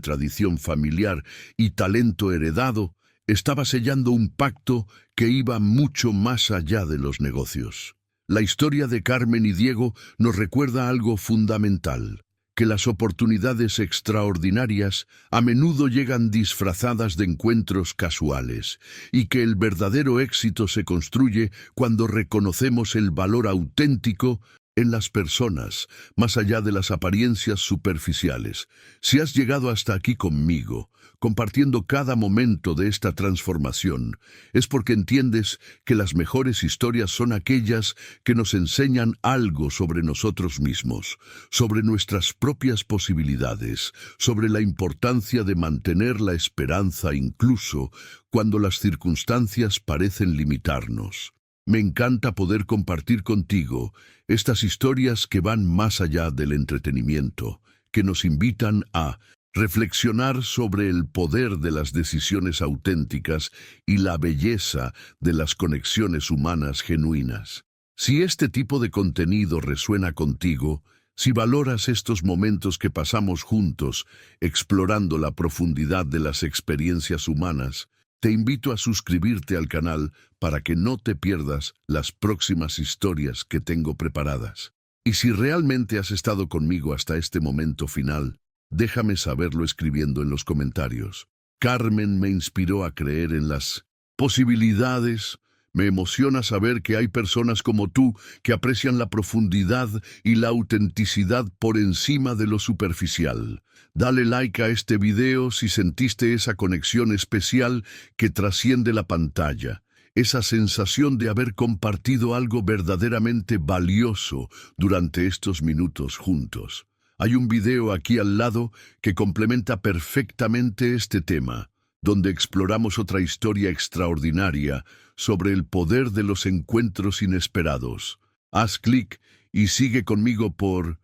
tradición familiar y talento heredado, estaba sellando un pacto que iba mucho más allá de los negocios. La historia de Carmen y Diego nos recuerda algo fundamental. que las oportunidades extraordinarias a menudo llegan disfrazadas de encuentros casuales y que el verdadero éxito se construye cuando reconocemos el valor auténtico en las personas, más allá de las apariencias superficiales. Si has llegado hasta aquí conmigo, compartiendo cada momento de esta transformación, es porque entiendes que las mejores historias son aquellas que nos enseñan algo sobre nosotros mismos, sobre nuestras propias posibilidades, sobre la importancia de mantener la esperanza incluso cuando las circunstancias parecen limitarnos. Me encanta poder compartir contigo estas historias que van más allá del entretenimiento, que nos invitan a reflexionar sobre el poder de las decisiones auténticas y la belleza de las conexiones humanas genuinas. Si este tipo de contenido resuena contigo, si valoras estos momentos que pasamos juntos, explorando la profundidad de las experiencias humanas, te invito a suscribirte al canal para que no te pierdas las próximas historias que tengo preparadas. Y si realmente has estado conmigo hasta este momento final, déjame saberlo escribiendo en los comentarios. Carmen me inspiró a creer en las posibilidades. Me emociona saber que hay personas como tú que aprecian la profundidad y la autenticidad por encima de lo superficial. Dale like a este video si sentiste esa conexión especial que trasciende la pantalla, esa sensación de haber compartido algo verdaderamente valioso durante estos minutos juntos. Hay un video aquí al lado que complementa perfectamente este tema, donde exploramos otra historia extraordinaria sobre el poder de los encuentros inesperados. Haz clic y sigue conmigo por